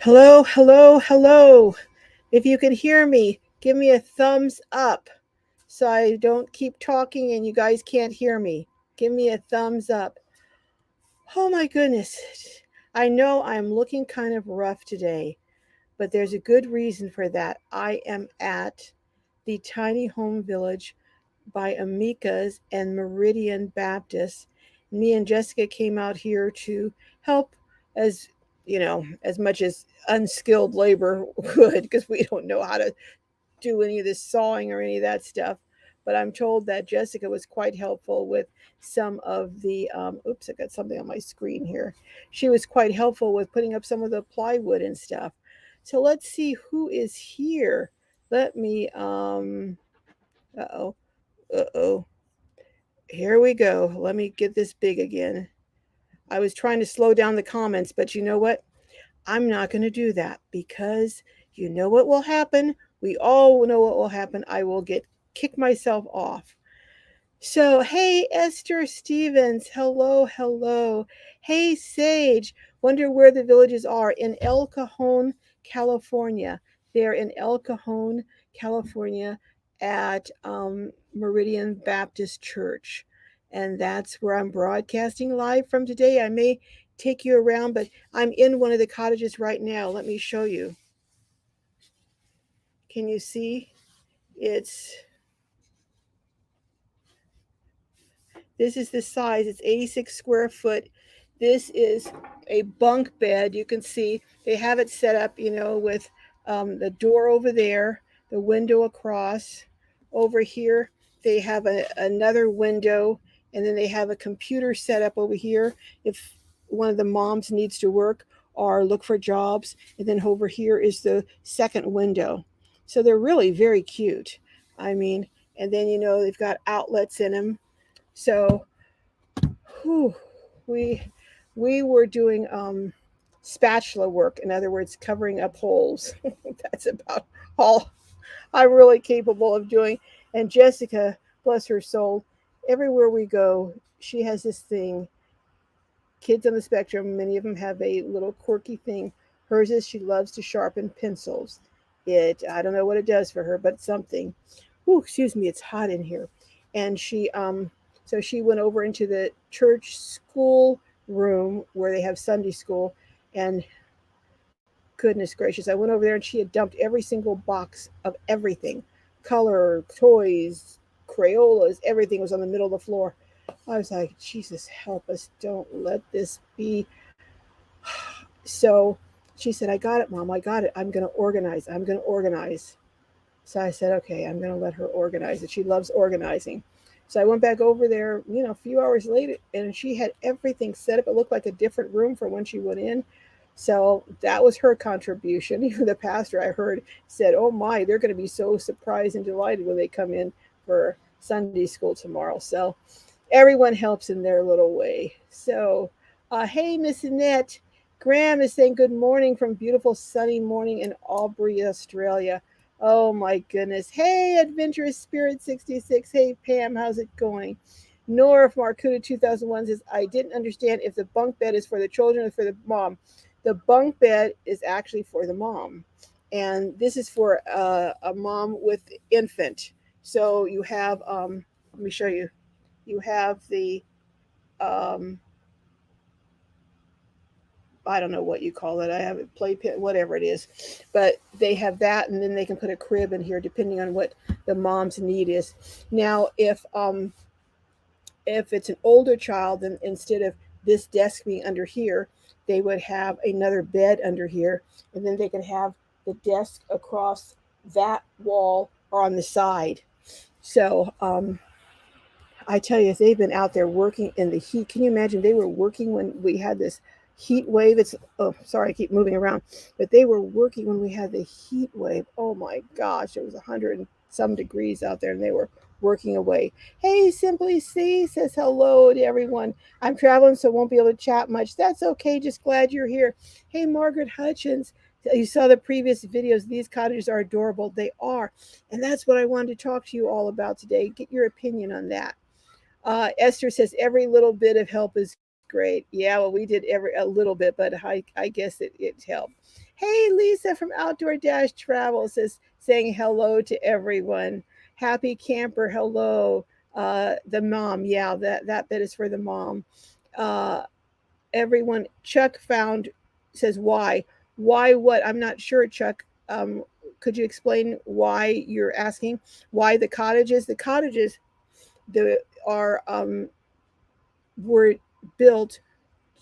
Hello, hello, hello. If you can hear me, give me a thumbs up so I don't keep talking and you guys can't hear me. Give me a thumbs up. Oh my goodness. I know I'm looking kind of rough today, but there's a good reason for that. I am at the tiny home village by Amikas and Meridian Baptist. Me and Jessica came out here to help as as much as unskilled labor could because we don't know how to do any of this sawing or any of that stuff. But I'm told that Jessica was quite helpful with some of the, oops, I got something on my screen here. She was quite helpful with putting up some of the plywood and stuff. So let's see who is here. Let me, uh-oh, uh-oh. Here we go. Let me get this big again. I was trying to slow down the comments, but you know what? I'm not going to do that because you know what will happen? We all know what will happen. I will kick myself off. So, hey, Esther Stevens. Hello, hello. Hey, Sage. Wonder where the villages are in El Cajon, California. They're in El Cajon, California at Meridian Baptist Church. And that's where I'm broadcasting live from today. I may take you around, but I'm in one of the cottages right now. Let me show you. Can you see? This is the size. It's 86 square foot. This is a bunk bed. You can see they have it set up, with the door over there, the window across. Over here, they have another window, and then they have a computer set up over here if one of the moms needs to work or look for jobs. And then over here is the second window. So they're really very cute. I mean, and then, they've got outlets in them. So whew, we we were doing spatula work, in other words, covering up holes. That's about all I'm really capable of doing. And Jessica, bless her soul, everywhere we go, she has this thing. Kids on the spectrum, many of them have a little quirky thing. Hers is she loves to sharpen pencils. I don't know what it does for her, but something. Ooh, excuse me, it's hot in here. And so she went over into the church school room where they have Sunday school, and goodness gracious, I went over there and she had dumped every single box of everything, color, toys, Crayolas, everything was on the middle of the floor. I was like, Jesus, help us. Don't let this be. So she said, I got it, Mom. I got it. I'm going to organize. I'm going to organize. So I said, okay, I'm going to let her organize it. She loves organizing. So I went back over there, a few hours later, and she had everything set up. It looked like a different room from when she went in. So that was her contribution. Even the pastor, I heard, said, oh my, they're going to be so surprised and delighted when they come in for Sunday school tomorrow. So everyone helps in their little way. So, hey, Miss Annette. Graham is saying good morning from beautiful sunny morning in Albury, Australia. Oh my goodness. Hey, Adventurous Spirit 66. Hey, Pam, how's it going? Nora from Arcuda 2001 says, I didn't understand if the bunk bed is for the children or for the mom. The bunk bed is actually for the mom. And this is for a mom with infant. So you have, let me show you. You have the, um, I don't know what you call it. I have a playpen, whatever it is, but they have that, and then they can put a crib in here depending on what the mom's need is. Now, if it's an older child, then instead of this desk being under here, they would have another bed under here, and then they can have the desk across that wall or on the side. So I tell you, they've been out there working in the heat. Can you imagine? They were working when we had this heat wave. Sorry, I keep moving around, but they were working when we had the heat wave. Oh my gosh, it was 100 and some degrees out there, and they were working away. Hey, Simply C says hello to everyone. I'm traveling, so won't be able to chat much. That's okay. Just glad you're here. Hey, Margaret Hutchins. You saw the previous videos. These cottages are adorable. They are. And that's what I wanted to talk to you all about today. Get your opinion on that. Esther says every little bit of help is great. Yeah, well, we did a little bit, but I guess it helped. Hey, Lisa from Outdoor Dash Travel says saying hello to everyone. Happy camper, hello. The mom, yeah, that bit is for the mom. Uh, everyone. Chuck found says why what? I'm not sure, Chuck. Could you explain why you're asking? Why the cottages? The cottages the are were built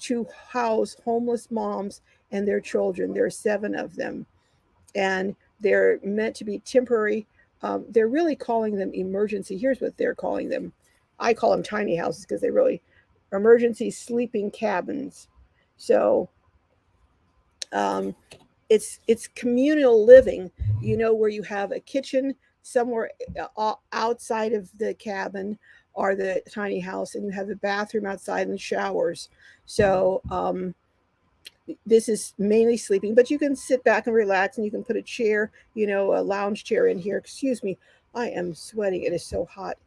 to house homeless moms and their children. There are 7 of them, and they're meant to be temporary. They're really calling them emergency. Here's what they're calling them. I call them tiny houses because they really emergency sleeping cabins. So um, it's communal living, where you have a kitchen somewhere outside of the cabin or the tiny house, and you have the bathroom outside and the showers. So this is mainly sleeping, but you can sit back and relax, and you can put a chair, a lounge chair in here. Excuse me, I am sweating. It is so hot.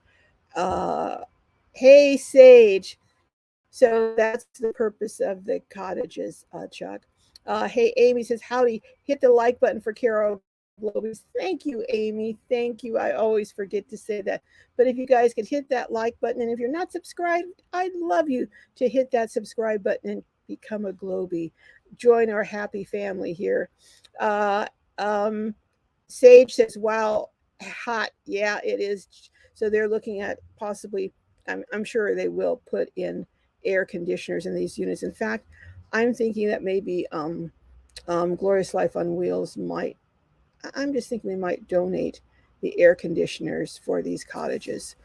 Uh, hey, Sage. So that's the purpose of the cottages, Chuck. Hey, Amy says, howdy. Hit the like button for Carol Globies. Thank you, Amy. Thank you. I always forget to say that. But if you guys could hit that like button, and if you're not subscribed, I'd love you to hit that subscribe button and become a Globie. Join our happy family here. Uh, um, Sage says, wow, hot. Yeah, it is. So they're looking at possibly, I'm sure they will put in air conditioners in these units. In fact, I'm thinking that maybe Glorious Life on Wheels might, I'm just thinking they might donate the air conditioners for these cottages,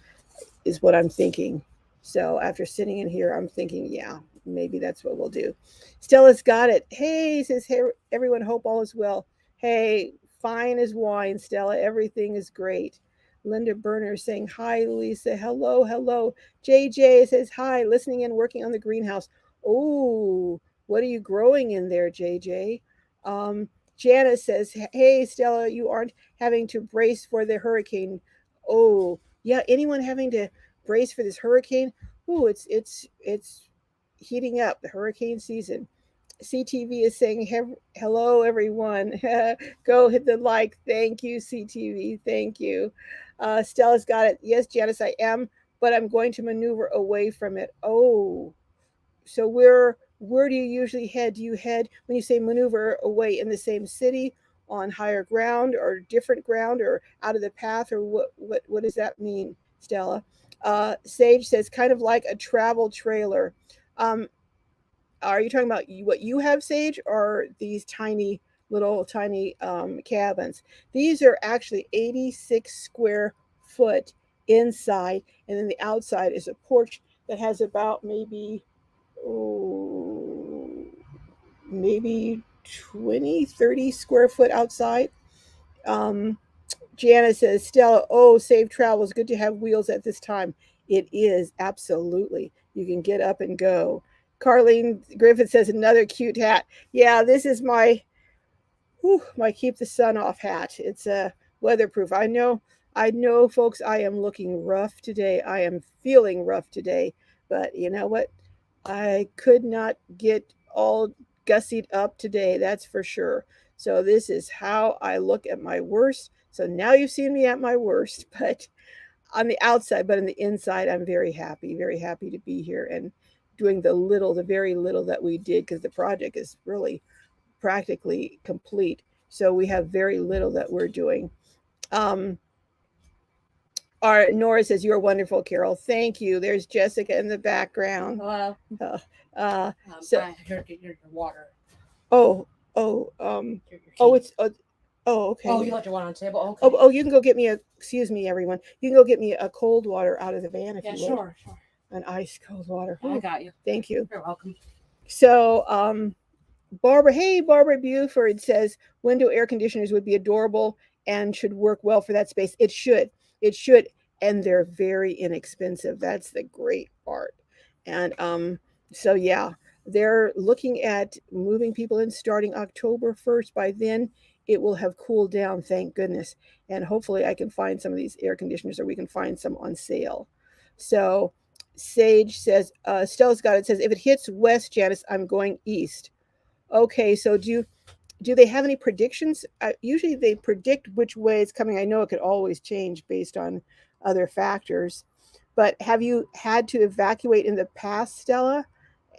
is what I'm thinking. So after sitting in here, I'm thinking, yeah, maybe that's what we'll do. Stella's got it. Hey, says, hey, everyone, hope all is well. Hey, fine as wine, Stella. Everything is great. Linda Berner saying, hi, Lisa. Hello, hello. JJ says, hi, listening and working on the greenhouse. Oh, what are you growing in there, JJ? Um, Janice says, hey, Stella, you aren't having to brace for the hurricane. Oh, yeah, anyone having to brace for this hurricane? Ooh, it's heating up, the hurricane season. CTV is saying, hello, everyone. Go hit the like. Thank you, CTV. Thank you. Stella's got it. Yes, Janice, I am, but I'm going to maneuver away from it. Oh, so where do you usually head? Do you head, when you say maneuver, away in the same city, on higher ground, or different ground, or out of the path, or what does that mean, Stella? Sage says, kind of like a travel trailer. Um, are you talking about what you have, Sage, or these little tiny cabins? These are actually 86 square foot inside, and then the outside is a porch that has about oh, maybe 20, 30 square foot outside. Um, Janice says, Stella, oh, safe travels. Good to have wheels at this time. It is, absolutely. You can get up and go. Carlene Griffith says, another cute hat. Yeah, this is my keep the sun off hat. It's a weatherproof. I know, folks, I am looking rough today. I am feeling rough today. But you know what? I could not get all gussied up today, that's for sure. So this is how I look at my worst. So now you've seen me at my worst, but on the outside, but on the inside, I'm very happy to be here and doing the very little that we did, because the project is really practically complete. So we have very little that we're doing. Um, our Nora says, you're wonderful, Carol. Thank you. There's Jessica in the background. Hello. So I heard your water. oh oh Your oh tea. it's oh okay. Oh, you left your water on the table? Oh, Okay. oh, you can go get me excuse me, everyone. You can go get me a cold water out of the van if Yeah, you would. sure, sure. An ice cold water. I got you. Thank you. You're welcome. So, Barbara Buford says window air conditioners would be adorable and should work well for that space. It should. It should. And they're very inexpensive. That's the great part. And so, yeah, they're looking at moving people in starting October 1st. By then, it will have cooled down, thank goodness. And hopefully, I can find some of these air conditioners, or we can find some on sale. So, Sage says, Stella's got it. Says, if it hits west, Janice, I'm going east. Okay, so do they have any predictions? Usually they predict which way it's coming. I know it could always change based on other factors. But have you had to evacuate in the past, Stella?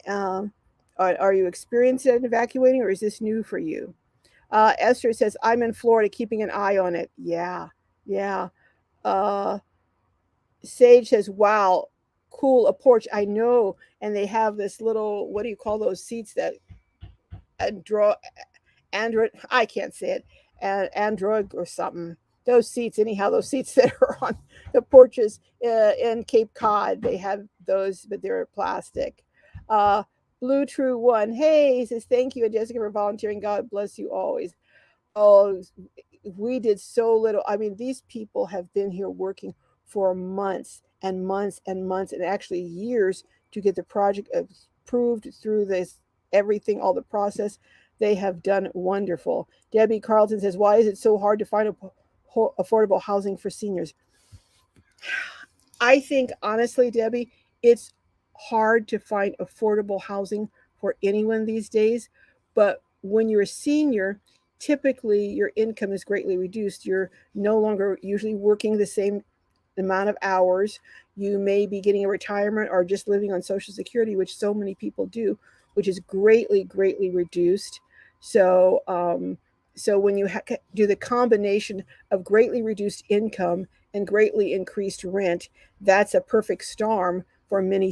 Um, are you experienced in evacuating, or is this new for you? Esther says, I'm in Florida keeping an eye on it. Yeah, yeah. Uh, Sage says, wow, cool, a porch. I know. And they have this little, what do you call those seats that draw Android? I can't say it. Android or something. Those seats, anyhow, those seats that are on the porches in Cape Cod, they have those, but they're plastic. Uh, Blue True One, hey, he says, thank you, and Jessica, for volunteering. God bless you always. Oh, we did so little. I mean, these people have been here working for months and months and months and actually years to get the project approved through this everything, all the process. They have done wonderful. Debbie Carlton says, why is it so hard to find affordable housing for seniors? I think honestly, Debbie, it's hard to find affordable housing for anyone these days. But when you're a senior, typically your income is greatly reduced. You're no longer usually working the same amount of hours. You may be getting a retirement or just living on Social Security, which so many people do, which is greatly, greatly reduced. So, so when you do the combination of greatly reduced income and greatly increased rent, that's a perfect storm for for many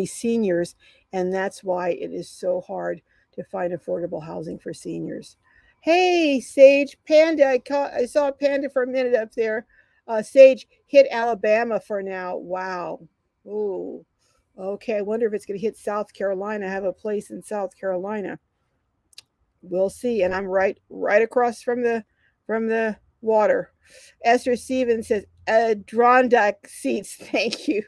seniors, and that's why it is so hard to find affordable housing for seniors. Hey, Sage, Panda, I saw a panda for a minute up there. Sage hit Alabama for now. Wow. Ooh. Okay, I wonder if it's going to hit South Carolina. I have a place in South Carolina. We'll see. And I'm right across from the water. Esther Stevens says, Adirondack seats. Thank you.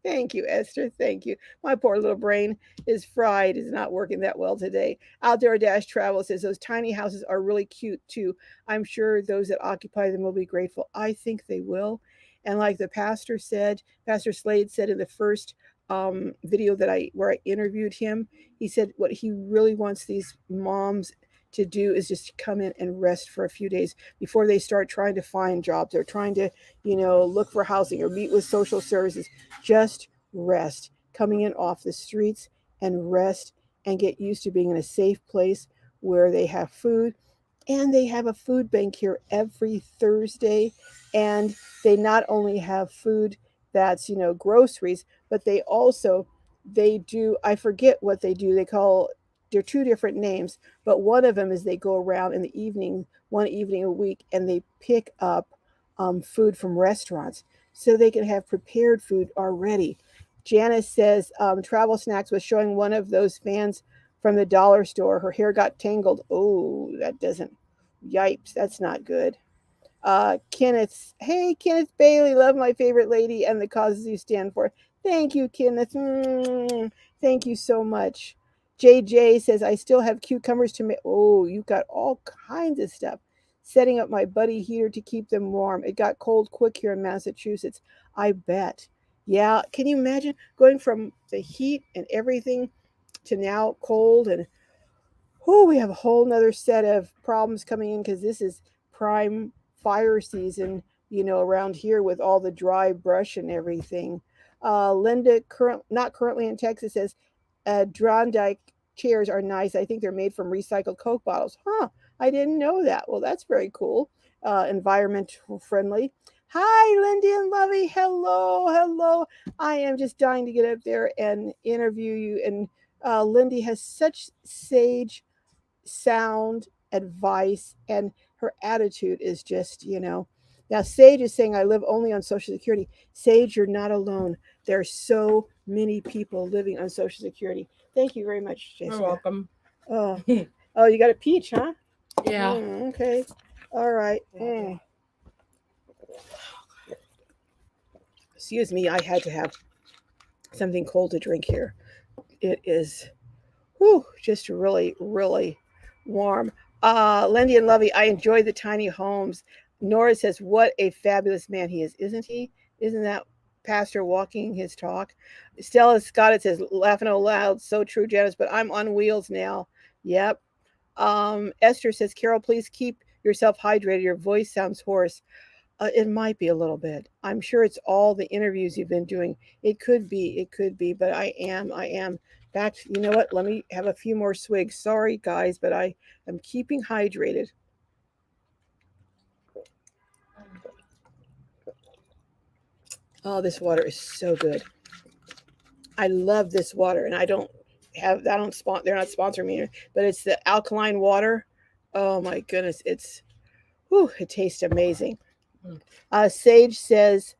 Thank you, Esther. Thank you. My poor little brain is fried, is not working that well today. Outdoor Dash Travel says those tiny houses are really cute too. I'm sure those that occupy them will be grateful. I think they will. And like the pastor said, Pastor Slade said in the first video that I interviewed him, he said what he really wants these moms to do is just come in and rest for a few days before they start trying to find jobs or trying to, look for housing or meet with social services. Just rest, coming in off the streets and rest and get used to being in a safe place where they have food. And they have a food bank here every Thursday. And they not only have food that's, groceries, but they do, I forget what they do. They're two different names, but one of them is they go around in the evening, one evening a week, and they pick up food from restaurants so they can have prepared food already. Janice says Travel Snacks was showing one of those fans from the dollar store. Her hair got tangled. Oh, that doesn't, yipes, that's not good. Hey, Kenneth Bailey, love my favorite lady and the causes you stand for. Thank you, Kenneth. Thank you so much. JJ says, I still have cucumbers to make. Oh, you got all kinds of stuff. Setting up my buddy heater to keep them warm. It got cold quick here in Massachusetts. I bet. Yeah, can you imagine going from the heat and everything to now cold and we have a whole nother set of problems coming in because this is prime fire season, around here with all the dry brush and everything. Linda, not currently in Texas, says Adirondack chairs are nice. I think they're made from recycled Coke bottles. Huh, I didn't know that. Well, that's very cool. Environmental friendly. Hi, Lindy and Lovey. Hello, hello. I am just dying to get up there and interview you. And Lindy has such sage sound advice, and her attitude is just, Now, Sage is saying, I live only on Social Security. Sage, you're not alone. There are so many people living on Social Security. Thank you very much, Jessica. You're welcome. Oh, oh, you got a peach, huh? Yeah. Okay. All right. Excuse me, I had to have something cold to drink here. It is just really, really warm. Lindy and Lovey, I enjoy the tiny homes. Nora says, what a fabulous man he is, isn't he? Isn't that pastor walking his talk. Stella Scott, it says, laughing out loud. So true, Janice, but I'm on wheels now. Yep. Esther says, Carol, please keep yourself hydrated. Your voice sounds hoarse. It might be a little bit. I'm sure it's all the interviews you've been doing. It could be, but I am. Back, you know what? Let me have a few more swigs. Sorry, guys, but I am keeping hydrated. Oh, this water is so good. I love this water, and I don't they're not sponsoring me, but it's the alkaline water. Oh my goodness, it tastes amazing. Sage says,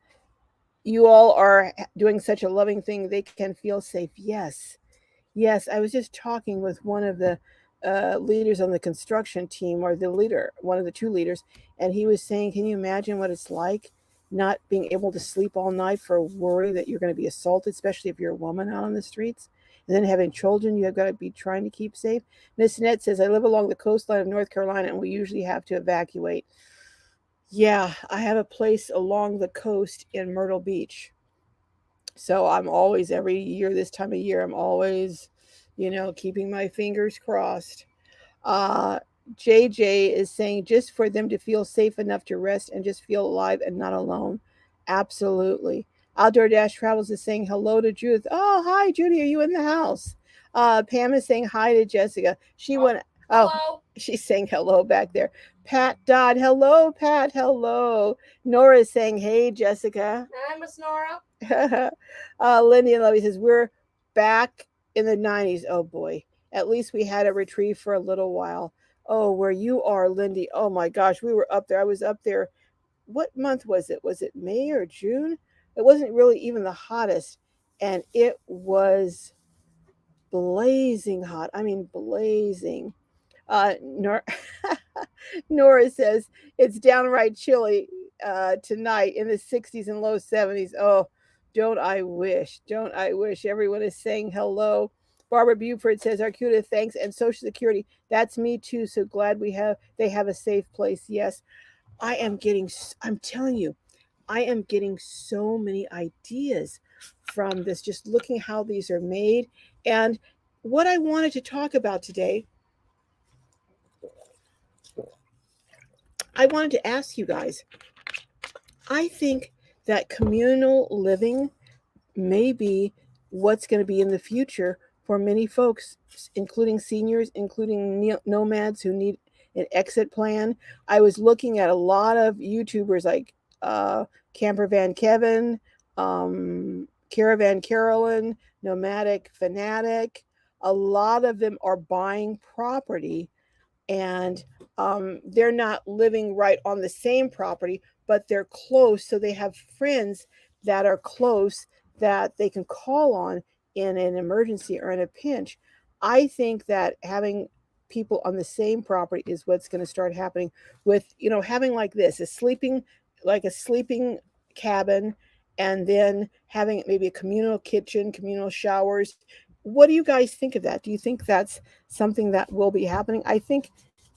you all are doing such a loving thing. They can feel safe. Yes. Yes. I was just talking with one of the leaders on the construction team, or the leader, one of the two leaders, and he was saying, can you imagine what it's like not being able to sleep all night for worry that you're going to be assaulted, especially if you're a woman out on the streets? And then having children you have got to be trying to keep safe. Miss Annette says, I live along the coastline of North Carolina and we usually have to evacuate. Yeah, I have a place along the coast in Myrtle Beach. So I'm always, every year, this time of year, I'm always, keeping my fingers crossed. Uh, JJ is saying, just for them to feel safe enough to rest and just feel alive and not alone. Absolutely. Outdoor Dash Travels is saying hello to Judith. Oh, hi, Judy. Are you in the house? Pam is saying hi to Jessica. She went. Oh, Hello. she's saying hello back there. Pat Dodd. Hello, Pat. Hello. Nora is saying, hey, Jessica. Hi, Miss Nora. Lindy and Lovey says, we're back in the 90s. Oh, boy. At least we had a reprieve for a little while. Oh, where you are, Lindy. Oh, my gosh. We were up there. I was up there. What month was it? Was it May or June? It wasn't really even the hottest. And it was blazing hot. I mean, blazing. Nor- Nora says it's downright chilly tonight in the 60s and low 70s. Oh, don't I wish? Don't I wish? Everyone is saying hello. Barbara Buford says Arcuda, thanks, and Social Security. That's me too. So glad they have a safe place. Yes, I'm telling you, I am getting so many ideas from this, just looking how these are made. And what I wanted to talk about today, I wanted to ask you guys, I think that communal living may be what's going to be in the future for many folks, including seniors, including nomads who need an exit plan. I was looking at a lot of YouTubers like Camper Van Kevin, Caravan Carolyn, Nomadic Fanatic. A lot of them are buying property, and they're not living right on the same property, but they're close. So they have friends that are close that they can call on in an emergency or in a pinch. I think that having people on the same property is what's going to start happening with, having like this, a sleeping cabin, and then having maybe a communal kitchen, communal showers. What do you guys think of that? Do you think that's something that will be happening? I think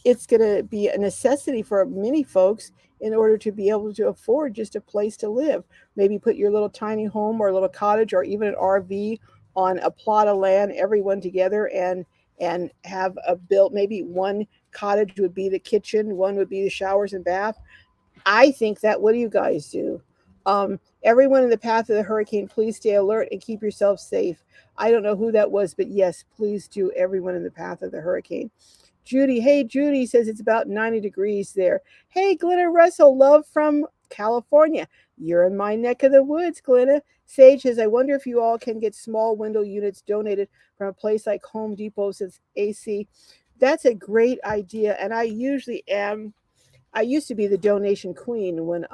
it's going to be a necessity for many folks in order to be able to afford just a place to live. Maybe put your little tiny home or a little cottage or even an RV on a plot of land, everyone together, and have a built, maybe one cottage would be the kitchen, one would be the showers and bath. I think that, what do you guys do? Everyone in the path of the hurricane, please stay alert and keep yourself safe. I don't know who that was, but yes, please do, everyone in the path of the hurricane. Judy, hey, Judy says it's about 90 degrees there. Hey, Glenna Russell, love from California. You're in my neck of the woods, Glenna. Sage says, I wonder if you all can get small window units donated from a place like Home Depot since AC. That's a great idea, and I usually am. I used to be the donation queen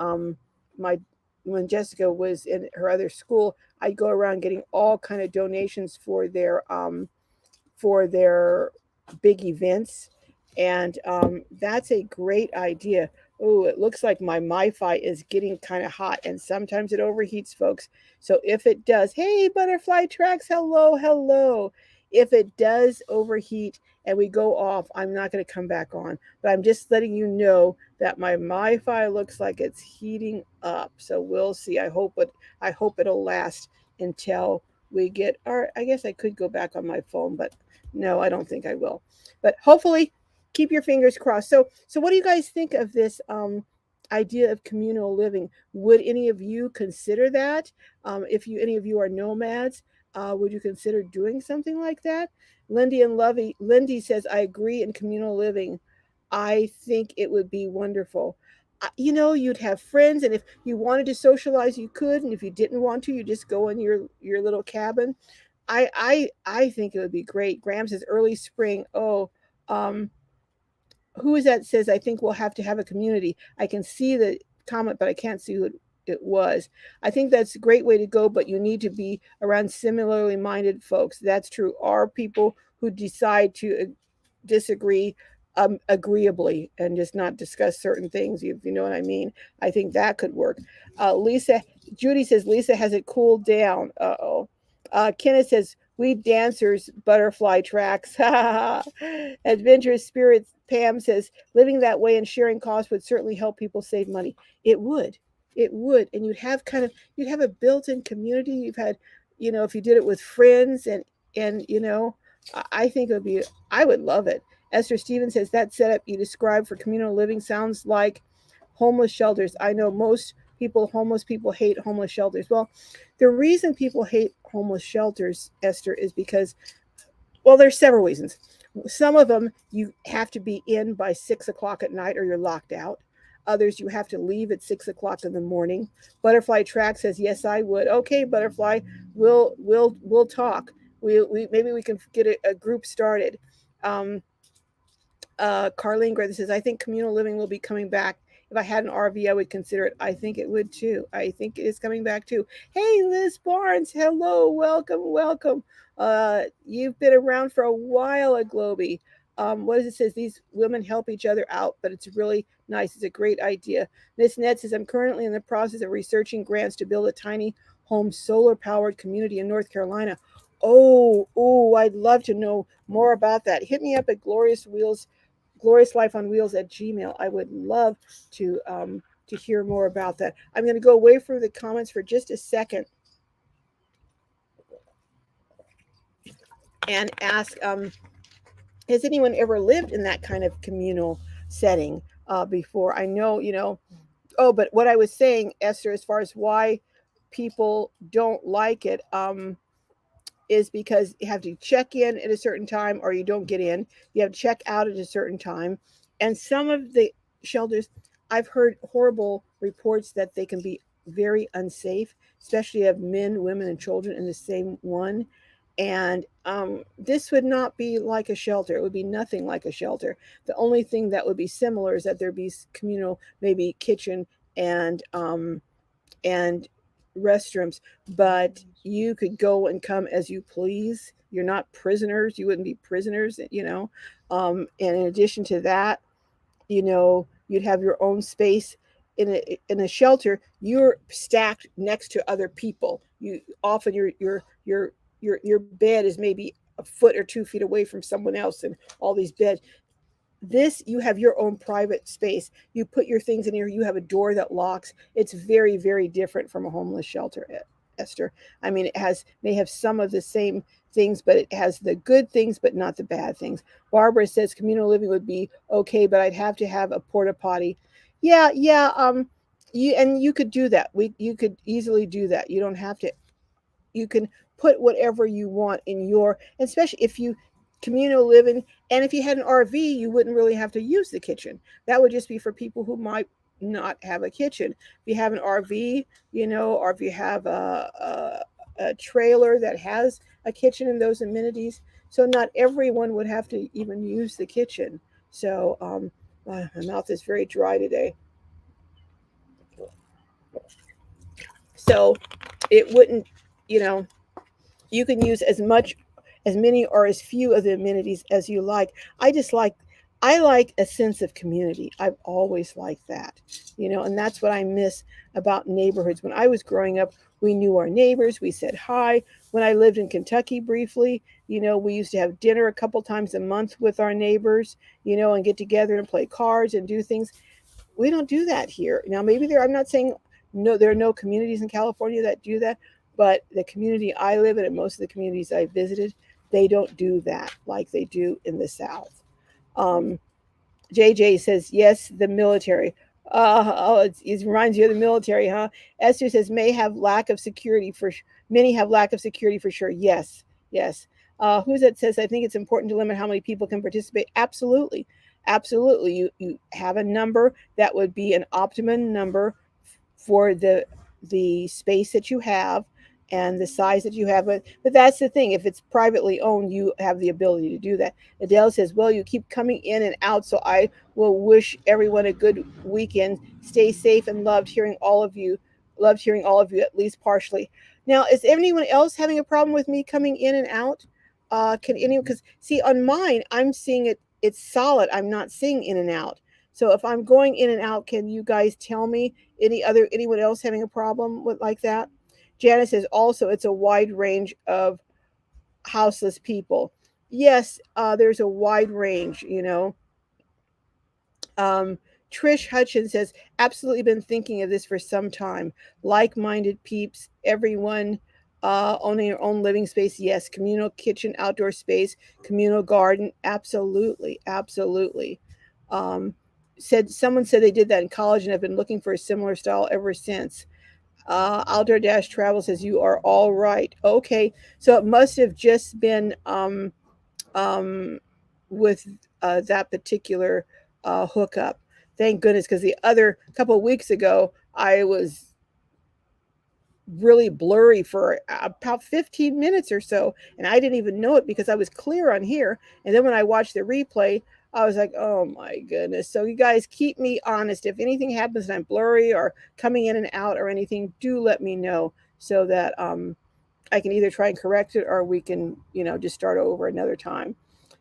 my when Jessica was in her other school. I'd go around getting all kind of donations for their big events, and that's a great idea. Oh, it looks like my MiFi is getting kind of hot, and sometimes it overheats, folks. So if it does, hey, Butterfly Tracks, hello, hello. If it does overheat and we go off, I'm not going to come back on. But I'm just letting you know that my Wi-Fi looks like it's heating up. So we'll see. I hope it'll last until we get our. I guess I could go back on my phone, but no, I don't think I will. But hopefully, keep your fingers crossed. So what do you guys think of this idea of communal living? Would any of you consider that? If you any of you are nomads, would you consider doing something like that? Lindy says, I agree in communal living. I think it would be wonderful. You'd have friends, and if you wanted to socialize, you could, and if you didn't want to, you just go in your little cabin. I think it would be great. Graham says early spring. Oh, um, who is that says I think we'll have to have a community. I can see the comment, but I can't see who it was. I think that's a great way to go, but you need to be around similarly minded folks. That's true. Are people who decide to disagree agreeably and just not discuss certain things, if you know what I mean. I think that could work. Judy says Lisa has it cooled down. Uh-oh. Kenneth says we dancers butterfly tracks. Adventurous spirits. Pam says living that way and sharing costs would certainly help people save money. It would. It would. And you'd have a built-in community. You've had, if you did it with friends and I think it would be, I would love it. Esther Stevens says that setup you described for communal living sounds like homeless shelters. I know homeless people hate homeless shelters. Well, the reason people hate homeless shelters, Esther, is because, well, there's several reasons. Some of them you have to be in by 6 o'clock at night or you're locked out. Others you have to leave at 6 o'clock in the morning. Butterfly Track says yes, I would. Okay, Butterfly, we'll talk. We maybe we can get a group started. Um, Carlene Gray says, I think communal living will be coming back. If I had an RV, I would consider it. I think it would too. I think it is coming back too. Hey, Liz Barnes. Hello. Welcome. Welcome. You've been around for a while at Globy. What does it say? These women help each other out, but it's really nice. It's a great idea. Miss Ned says, I'm currently in the process of researching grants to build a tiny home solar powered community in North Carolina. Oh, I'd love to know more about that. Hit me up at Glorious Life on Wheels at Gmail. I would love to hear more about that. I'm going to go away from the comments for just a second and ask, has anyone ever lived in that kind of communal setting before? I know, but what I was saying, Esther, as far as why people don't like it, is because you have to check in at a certain time or you don't get in. You have to check out at a certain time. And some of the shelters, I've heard horrible reports that they can be very unsafe, especially of men, women, and children in the same one. And this would not be like a shelter. It would be nothing like a shelter. The only thing that would be similar is that there'd be communal, maybe kitchen and restrooms, but you could go and come as you please. You're not prisoners. You wouldn't be prisoners. And in addition to that, you'd have your own space. In a shelter, you're stacked next to other people. You often your bed is maybe a foot or 2 feet away from someone else, and all these beds. This, you have your own private space. You put your things in here. You have a door that locks. It's very, very different from a homeless shelter, Esther. I mean, may have some of the same things, but it has the good things, but not the bad things. Barbara says communal living would be okay, but I'd have to have a porta potty. Yeah. You could do that. You could easily do that. You don't have to. You can put whatever you want in especially if you communal living, and if you had an RV, you wouldn't really have to use the kitchen. That would just be for people who might not have a kitchen. If you have an RV, or if you have a trailer that has a kitchen and those amenities, so not everyone would have to even use the kitchen. So my mouth is very dry today. So it wouldn't, you know, you can use as many or as few of the amenities as you like. I just like I like a sense of community. I've always liked that, and that's what I miss about neighborhoods. When I was growing up, we knew our neighbors, we said hi. When I lived in Kentucky briefly, we used to have dinner a couple times a month with our neighbors, and get together and play cards and do things. We don't do that here. Now, maybe I'm not saying no, there are no communities in California that do that, but the community I live in and most of the communities I visited, they don't do that like they do in the South. Um, JJ says, yes, the military. It reminds you of the military, huh? Esther says, many have lack of security for sure. Yes, yes. Who's that says, I think it's important to limit how many people can participate. Absolutely. Absolutely. You have a number that would be an optimum number for the space that you have and the size that you have. But that's the thing. If it's privately owned, you have the ability to do that. Adele says, well, you keep coming in and out, so I will wish everyone a good weekend. Stay safe and loved hearing all of you at least partially. Now, is anyone else having a problem with me coming in and out? Can anyone, because see, on mine, I'm seeing it's solid. I'm not seeing in and out. So if I'm going in and out, can you guys tell me anyone else having a problem with like that? Janice says also it's a wide range of houseless people. Yes, there's a wide range. Um, Trish Hutchins says, absolutely been thinking of this for some time. Like minded peeps, everyone owning their own living space. Yes, communal kitchen, outdoor space, communal garden. Absolutely, absolutely. Um, someone said they did that in college and have been looking for a similar style ever since. Outdoor Dash Travel says, you are all right. Okay, so it must have just been um, with that particular hookup. Thank goodness, because the other couple of weeks ago, I was really blurry for about 15 minutes or so, and I didn't even know it because I was clear on here. And then when I watched the replay, I was like, oh my goodness. So, you guys keep me honest. If anything happens and I'm blurry or coming in and out or anything, do let me know so that I can either try and correct it or we can, just start over another time.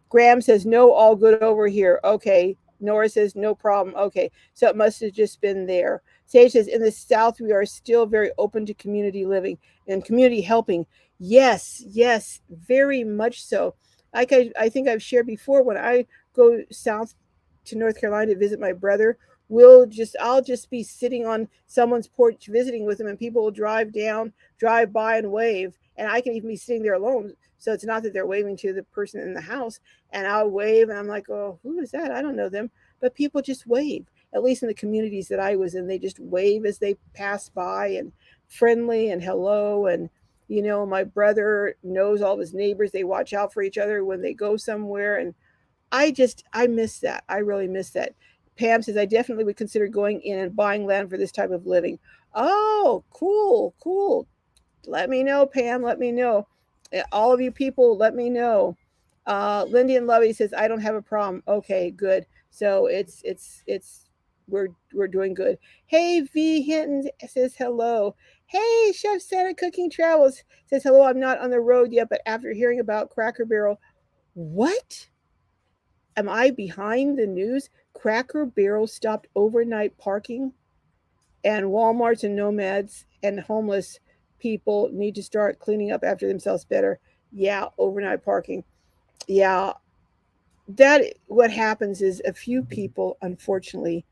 Graham says, no, all good over here. Okay. Nora says, no problem. Okay. So it must have just been there. Sage says, in the South, we are still very open to community living and community helping. Yes, yes, very much so. Like I think I've shared before, when I go south to North Carolina to visit my brother, I'll just be sitting on someone's porch visiting with them, and people will drive by and wave. And I can even be sitting there alone. So it's not that they're waving to the person in the house, and I'll wave and I'm like, oh, who is that? I don't know them. But people just wave. At least in the communities that I was in, they just wave as they pass by and friendly and hello. And, my brother knows all of his neighbors. They watch out for each other when they go somewhere. And I miss that. I really miss that. Pam says, I definitely would consider going in and buying land for this type of living. Oh, cool, cool. Let me know, Pam. Let me know. All of you people, let me know. Lindy and Lovey says, I don't have a problem. Okay, good. So it's we're doing good. Hey, V Hinton says hello. Hey, Chef Santa Cooking Travels says hello. I'm not on the road yet, but after hearing about Cracker Barrel, what? Am I behind the news? Cracker Barrel stopped overnight parking, and Walmarts and nomads and homeless people need to start cleaning up after themselves better. Yeah, overnight parking. Yeah, that what happens is a few people, unfortunately,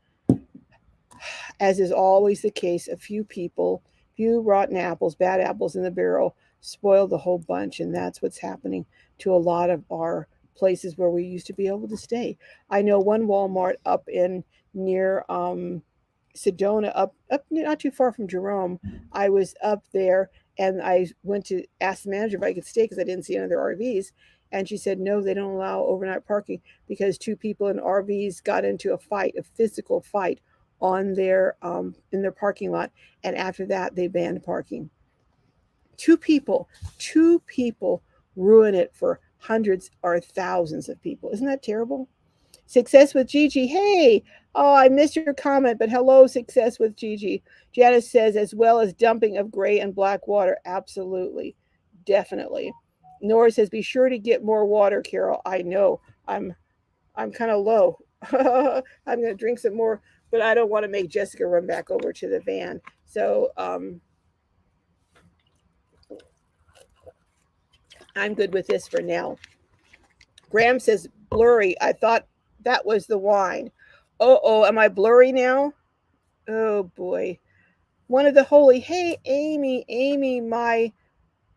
as is always the case, a few people, few rotten apples, bad apples in the barrel, spoil the whole bunch. And that's what's happening to a lot of our places where we used to be able to stay. I know one Walmart up in near Sedona, up not too far from Jerome. I was up there and I went to ask the manager if I could stay because I didn't see any other RVs. And she said, no, they don't allow overnight parking because two people in RVs got into a physical fight on their in their parking lot, and after that they banned parking. Two people, two people ruin it for hundreds or thousands of people. Isn't that terrible? Success with Gigi. Hey, oh, I missed your comment, but hello, Success with Gigi. Janice says, as well as dumping of gray and black water. Absolutely. Definitely. Nora says, be sure to get more water, Carol. I know. I'm kind of low. I'm going to drink some more, but I don't want to make Jessica run back over to the van. So I'm good with this for now. Graham says blurry. I thought that was the wine. Oh, am I blurry now? Oh boy. One of the holy, hey, Amy, my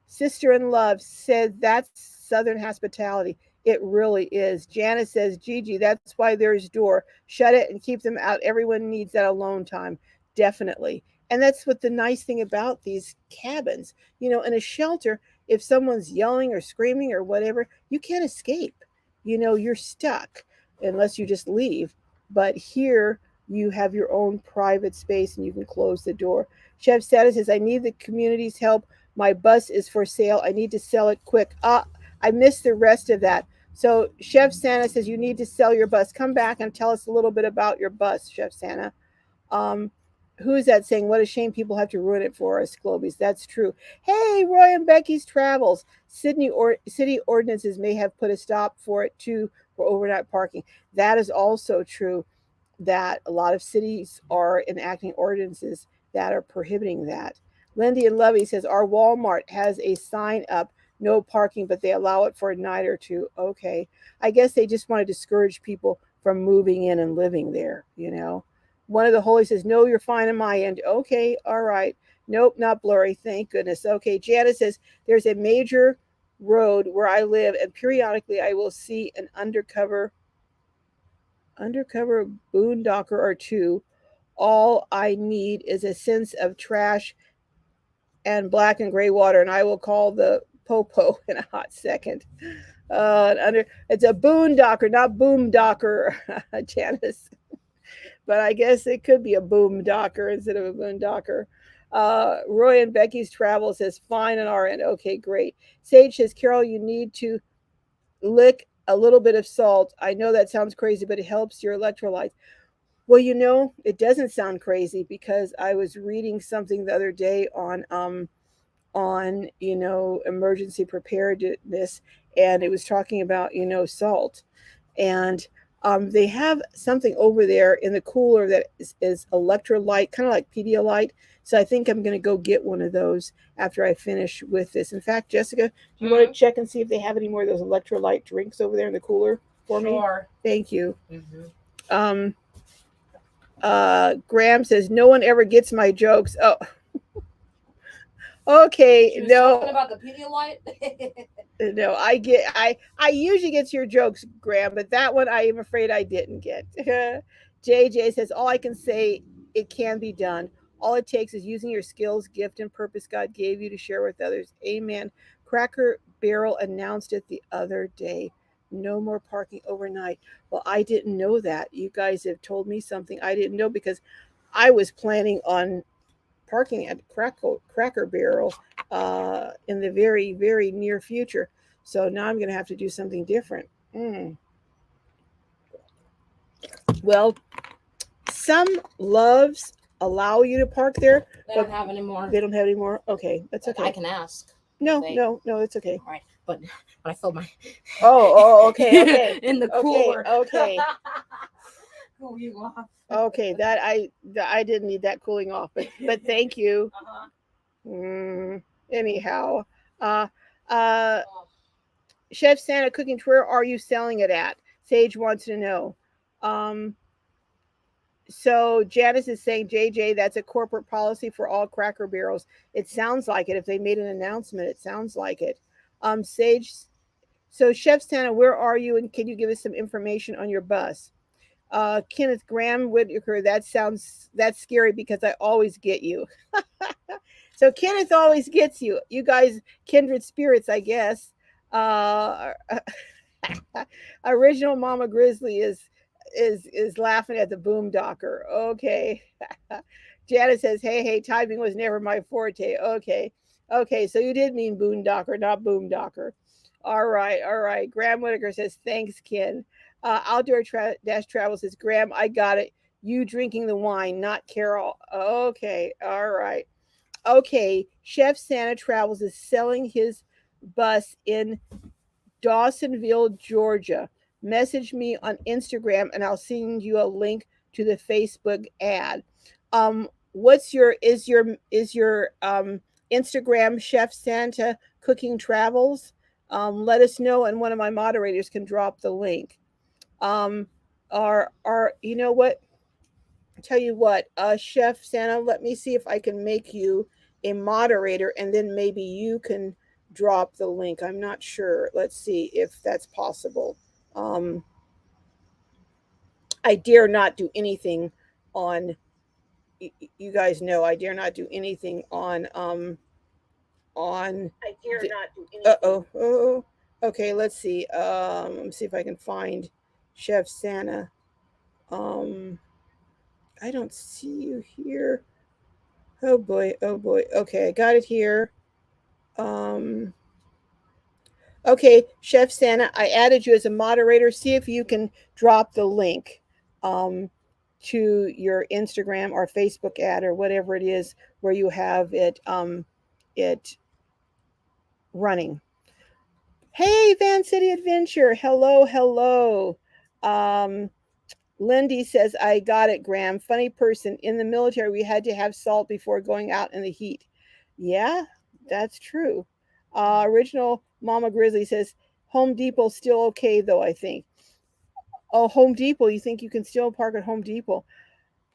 sister in love, said that's Southern hospitality. It really is. Janice says, Gigi, that's why there's door. Shut it and keep them out. Everyone needs that alone time. Definitely. And that's what the nice thing about these cabins. In a shelter, if someone's yelling or screaming or whatever, you can't escape. You're stuck unless you just leave. But here, you have your own private space and you can close the door. Chef Status says, I need the community's help. My bus is for sale. I need to sell it quick. I missed the rest of that. So Chef Santa says you need to sell your bus. Come back and tell us a little bit about your bus, Chef Santa. Um, who is that saying? What a shame people have to ruin it for us, Globies. That's true. Hey, Roy and Becky's Travels. City ordinances may have put a stop for it too for overnight parking. That is also true, that a lot of cities are enacting ordinances that are prohibiting that. Lindy and Lovey says our Walmart has a sign up, no parking, but they allow it for a night or two. Okay. I guess they just want to discourage people from moving in and living there. One of the holies says, no, you're fine on my end. Okay, all right. Nope, not blurry. Thank goodness. Okay, Janice says there's a major road where I live, and periodically I will see an undercover boondocker or two. All I need is a sense of trash and black and gray water, and I will call the popo in a hot second. It's a boondocker, not boomdocker, Janice. But I guess it could be a boomdocker instead of a boondocker. Roy and Becky's Travel says fine on our end. Okay, great. Sage says, Carol, you need to lick a little bit of salt. I know that sounds crazy, but it helps your electrolytes. Well, it doesn't sound crazy because I was reading something the other day on emergency preparedness, and it was talking about salt, and they have something over there in the cooler that is electrolyte, kind of like Pedialyte. So I think I'm going to go get one of those after I finish with this. In fact, Jessica, do you want to check and see if they have any more of those electrolyte drinks over there in the cooler for me? Sure. Thank you. Graham says no one ever gets my jokes. Oh, okay. She was No, talking about the Pedialyte. no, I usually get your jokes, Graham, but that one I am afraid I didn't get. JJ says all I can say, it can be done. All it takes is using your skills, gift, and purpose God gave you to share with others. Amen. Cracker Barrel announced it the other day. No more parking overnight. Well, I didn't know that. You guys have told me something I didn't know, because I was planning on parking at Cracker Barrel in the very, very near future. So now I'm going to have to do something different. Well, some loves allow you to park there. They don't have any more. They don't have any more? Okay, that's okay. I can ask. No, it's okay. All right, but when I filled my okay. in the cooler. Okay. Cool you off. Okay, that I didn't need that cooling off, but thank you. Anyhow, uh, uh, Chef Santa Cooking, where are you selling it at? Sage wants to know. So Janice is saying, JJ, that's a corporate policy for all Cracker Barrels. It sounds like it. If they made an announcement, it sounds like it. Sage, so Chef Santa, where are you? And can you give us some information on your bus? Kenneth Graham Whitaker, that's scary because I always get you. So Kenneth always gets you. You guys, kindred spirits, I guess. Original Mama Grizzly is laughing at the boomdocker. Okay. Janet says, hey, timing was never my forte. Okay, so you did mean boondocker, not boomdocker. All right. Graham Whitaker says, thanks, Ken. Outdoor Travel says, Graham, I got it. You drinking the wine, not Carol. Okay, all right. Okay, Chef Santa Travels is selling his bus in Dawsonville, Georgia. message me on Instagram and I'll send you a link to the Facebook ad. What's your Instagram Chef Santa Cooking Travels? Let us know, and one of my moderators can drop the link. Um, are you know what? Tell you what, Chef Santa, let me see if I can make you a moderator, and then maybe you can drop the link. I'm not sure. Let's see if that's possible. Um, I dare not do anything on. You guys know I dare not do anything on. I dare not do Uh anything. oh. Okay, let's see. Let me see if I can find Chef Santa. Um, I don't see you here. Oh boy. Oh boy. Okay, I got it here. Um, okay, Chef Santa, I added you as a moderator. See if you can drop the link um, to your Instagram or Facebook ad or whatever it is where you have it running. Hey, Van City Adventure. Hello, hello. Um, Lindy says, I got it, Graham. Funny person. In the military, we had to have salt before going out in the heat. Yeah, that's true. Original Mama Grizzly says, Home Depot still okay, though, I think. Oh, Home Depot. You think you can still park at Home Depot?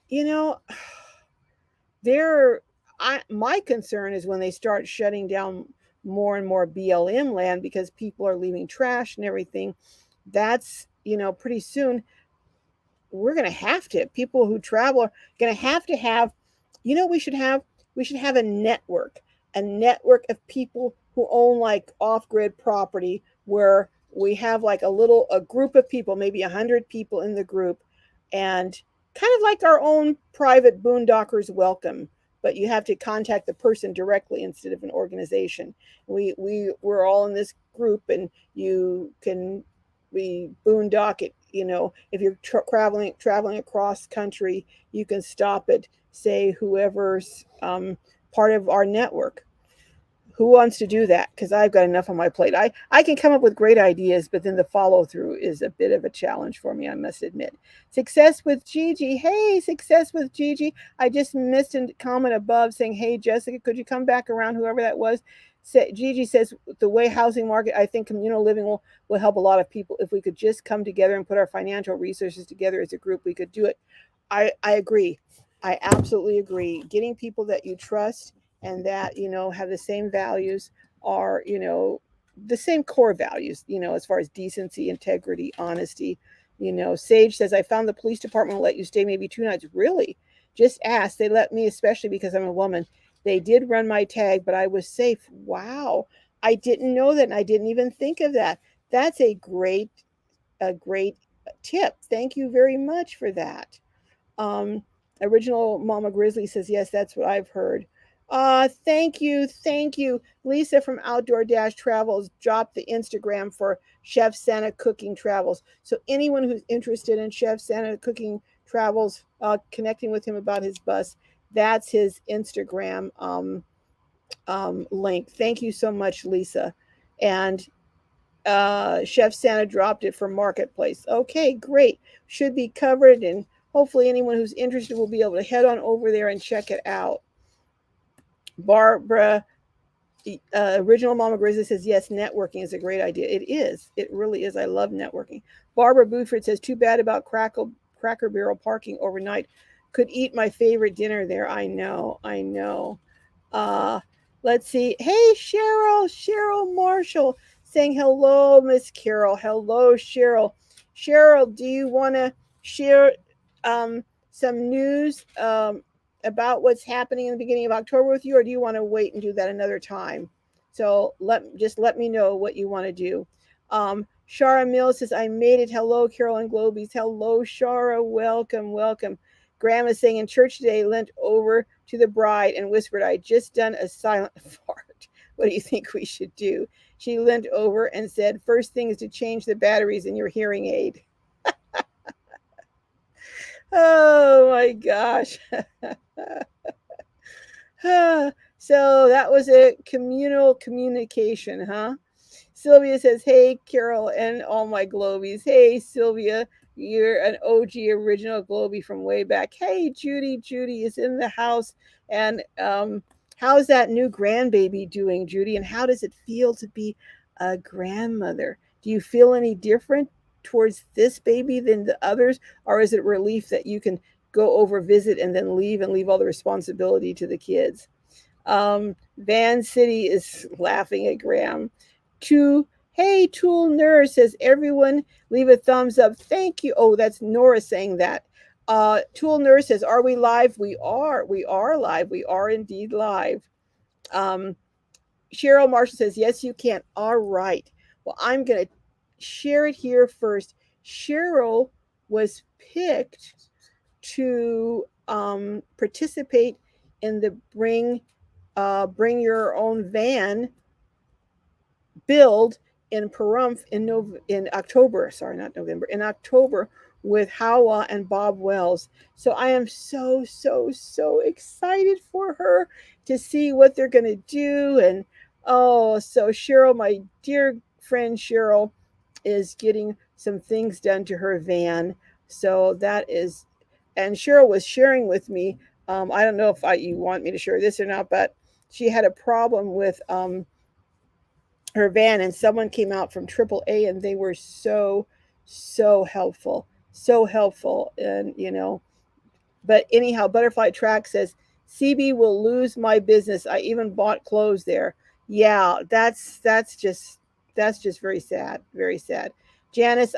You know, there. My concern is when they start shutting down more and more BLM land because people are leaving trash and everything. That's, pretty soon we're going to have to, people who travel are going to have, we should have a network of people who own like off-grid property where we have like a group of people, maybe 100 people in the group, and kind of like our own private boondockers welcome, but you have to contact the person directly instead of an organization. We're all in this group, and you can we boondock it. If you're traveling across country, you can stop at, say, whoever's part of our network. Who wants to do that? Because I've got enough on my plate. I can come up with great ideas, but then the follow through is a bit of a challenge for me, I must admit. Success with Gigi. Hey, success with Gigi. I just missed a comment above saying, hey, Jessica, could you come back around, whoever that was? Gigi says, the way housing market, I think communal living will help a lot of people. If we could just come together and put our financial resources together as a group, we could do it. I agree. I absolutely agree. Getting people that you trust and that have the same values, are the same core values, as far as decency, integrity, honesty. Sage says, I found the police department will let you stay maybe 2 nights. Really? Just ask. They let me, especially because I'm a woman. They did run my tag, but I was safe. Wow, I didn't know that, and I didn't even think of that. That's a great tip. Thank you very much for that. um, Original Mama Grizzly says, yes, that's what I've heard. Thank you. Thank you. Lisa from Outdoor Dash Travels dropped the Instagram for Chef Santa Cooking Travels. So anyone who's interested in Chef Santa Cooking Travels, connecting with him about his bus, that's his Instagram link. Thank you so much, Lisa. And Chef Santa dropped it for Marketplace. Okay, great. Should be covered, and hopefully anyone who's interested will be able to head on over there and check it out. Barbara, Original Mama Grizzly says, yes, networking is a great idea. It is. It really is. I love networking. Barbara Buford says, too bad about Cracker Barrel parking overnight. Could eat my favorite dinner there. I know. I know. Uh, let's see. Hey, Cheryl Marshall saying hello, Miss Carol. Hello, Cheryl. Cheryl, do you want to share some news about what's happening in the beginning of October with you, or do you want to wait and do that another time? So let me know what you want to do. Shara Mills says, I made it. Hello, Carolyn Globies. Hello, Shara. Welcome, welcome. Grandma saying, in church today, leant over to the bride and whispered, I just done a silent fart. What do you think we should do? She leant over and said, first thing is to change the batteries in your hearing aid. Oh my gosh. So that was a communal communication, huh? Sylvia says, hey, Carol and all my Globies. Hey, Sylvia, you're an OG original Globie from way back. Hey, Judy. Judy is in the house. And how's that new grandbaby doing, Judy? And how does it feel to be a grandmother? Do you feel any different towards this baby than the others? Or is it relief that you can go over, visit, and then leave and leave all the responsibility to the kids? Van City is laughing at Graham. To Hey, Tool Nurse says, everyone leave a thumbs up. Thank you. Oh, that's Nora saying that. Tool Nurse says, are we live? We are. We are live. We are indeed live. Um, Cheryl Marshall says, yes, you can. All right. Well, I'm going to share it here first. Cheryl was picked to participate in the Bring Your Own Van build in Pahrump in October. Sorry, not November. In October with Hawa and Bob Wells. So I am so excited for her to see what they're going to do. And oh, so Cheryl, my dear friend Cheryl, is getting some things done to her van. So that is, and Cheryl was sharing with me. I don't know if you want me to share this or not, but she had a problem with her van, and someone came out from AAA, and they were so helpful, so helpful. And but anyhow, Butterfly Track says, CB will lose my business. I even bought clothes there. Yeah, that's just very sad, very sad. Janice,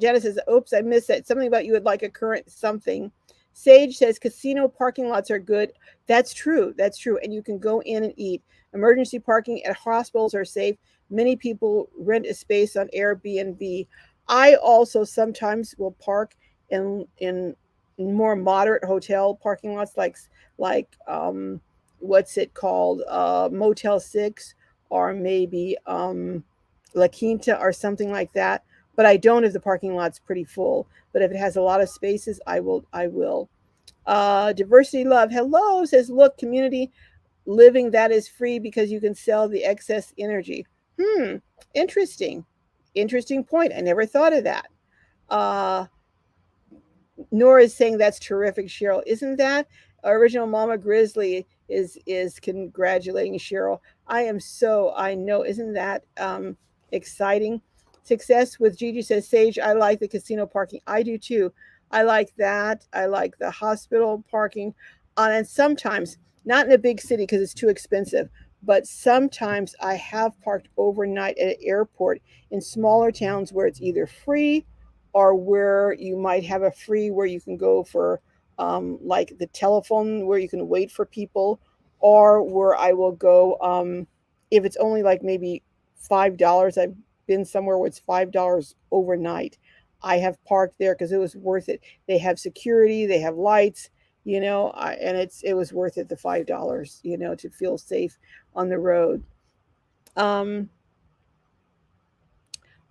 Janice says, oops, I missed that. Something about you would like a current something. Sage says casino parking lots are good. That's true. That's true. And you can go in and eat. Emergency parking at hospitals are safe. Many people rent a space on Airbnb. I also sometimes will park in more moderate hotel parking lots, like what's it called, Motel 6, or maybe La Quinta or something like that. But I don't if the parking lot's pretty full. But if it has a lot of spaces, I will. Diversity Love, hello, says, look, community living that is free because you can sell the excess energy. Hmm, interesting. Interesting point. I never thought of that. Uh, Nora is saying that's terrific, Cheryl. Isn't that? Original Mama Grizzly is congratulating Cheryl. I know, isn't that exciting? Success with Gigi says, Sage, I like the casino parking. I do too. I like that. I like the hospital parking. And sometimes, not in a big city because it's too expensive, but sometimes I have parked overnight at an airport in smaller towns where it's either free or where you might have a free where you can go for like the telephone where you can wait for people, or where I will go if it's only like maybe $5. I've been somewhere where it's $5 overnight. I have parked there because it was worth it. They have security, they have lights, and it was worth it, the $5, to feel safe on the road. Um,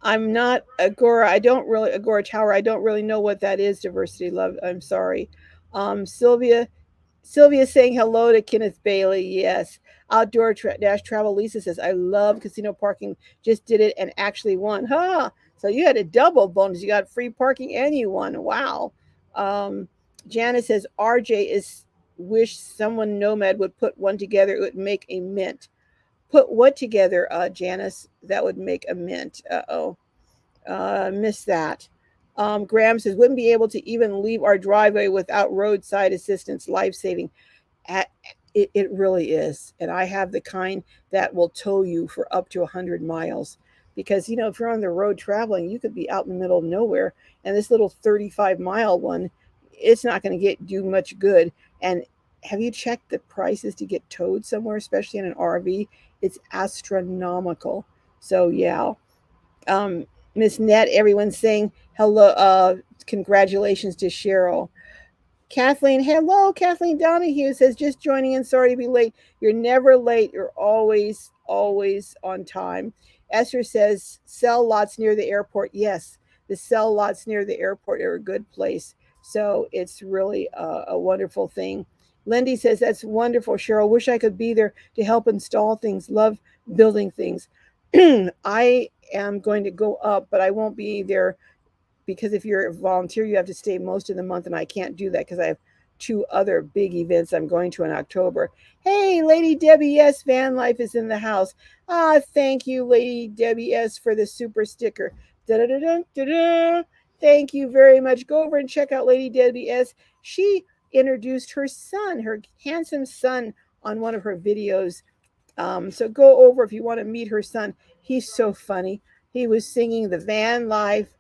I'm not Agora. I don't really Agora Tower. I don't really know what that is. Diversity Love. I'm sorry. Sylvia. Sylvia saying hello to Kenneth Bailey. Yes. Outdoor Dash Travel. Lisa says, I love casino parking. Just did it and actually won. Huh. So you had a double bonus. You got free parking and you won. Wow. Um, Janice says, RJ is wish someone nomad would put one together. It would make a mint. Put what together, Janice? That would make a mint. Uh-oh. Missed that. Graham says, wouldn't be able to even leave our driveway without roadside assistance. Life saving. It really is. And I have the kind that will tow you for up to 100 miles. Because, if you're on the road traveling, you could be out in the middle of nowhere. And this little 35-mile one, it's not going to do much good. And have you checked the prices to get towed somewhere, especially in an RV? It's astronomical. So, yeah. Miss Net, everyone's saying hello, congratulations to Cheryl. Kathleen, hello. Kathleen Donahue says, just joining in. Sorry to be late. You're never late. You're always on time. Esther says, sell lots near the airport. Yes, the sell lots near the airport are a good place. So it's really a wonderful thing. Lindy says, that's wonderful, Cheryl. Wish I could be there to help install things. Love building things. I am going to go up, but I won't be there because if you're a volunteer, you have to stay most of the month, and I can't do that because I have two other big events I'm going to in October. Hey, Lady Debbie S. Van Life is in the house. Ah, thank you, Lady Debbie S. for the super sticker. Da-da-da-da-da-da. Thank you very much. Go over and check out Lady Debbie S. She introduced her son, her handsome son, on one of her videos. So go over if you want to meet her son. He's so funny. He was singing the van life.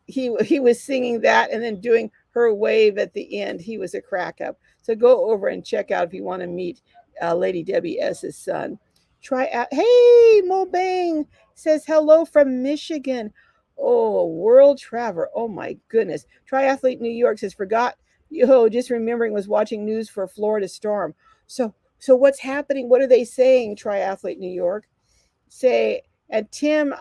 He was singing that and then doing her wave at the end. He was a crack up. So go over and check out if you want to meet Lady Debbie S.'s son. Try out. Hey, Mo Bang says hello from Michigan. Oh, world traveler. Oh my goodness. Triathlete New York says forgot. Yo, just remembering was watching news for Florida storm. So what's happening? What are they saying? Triathlete New York say. And Tim,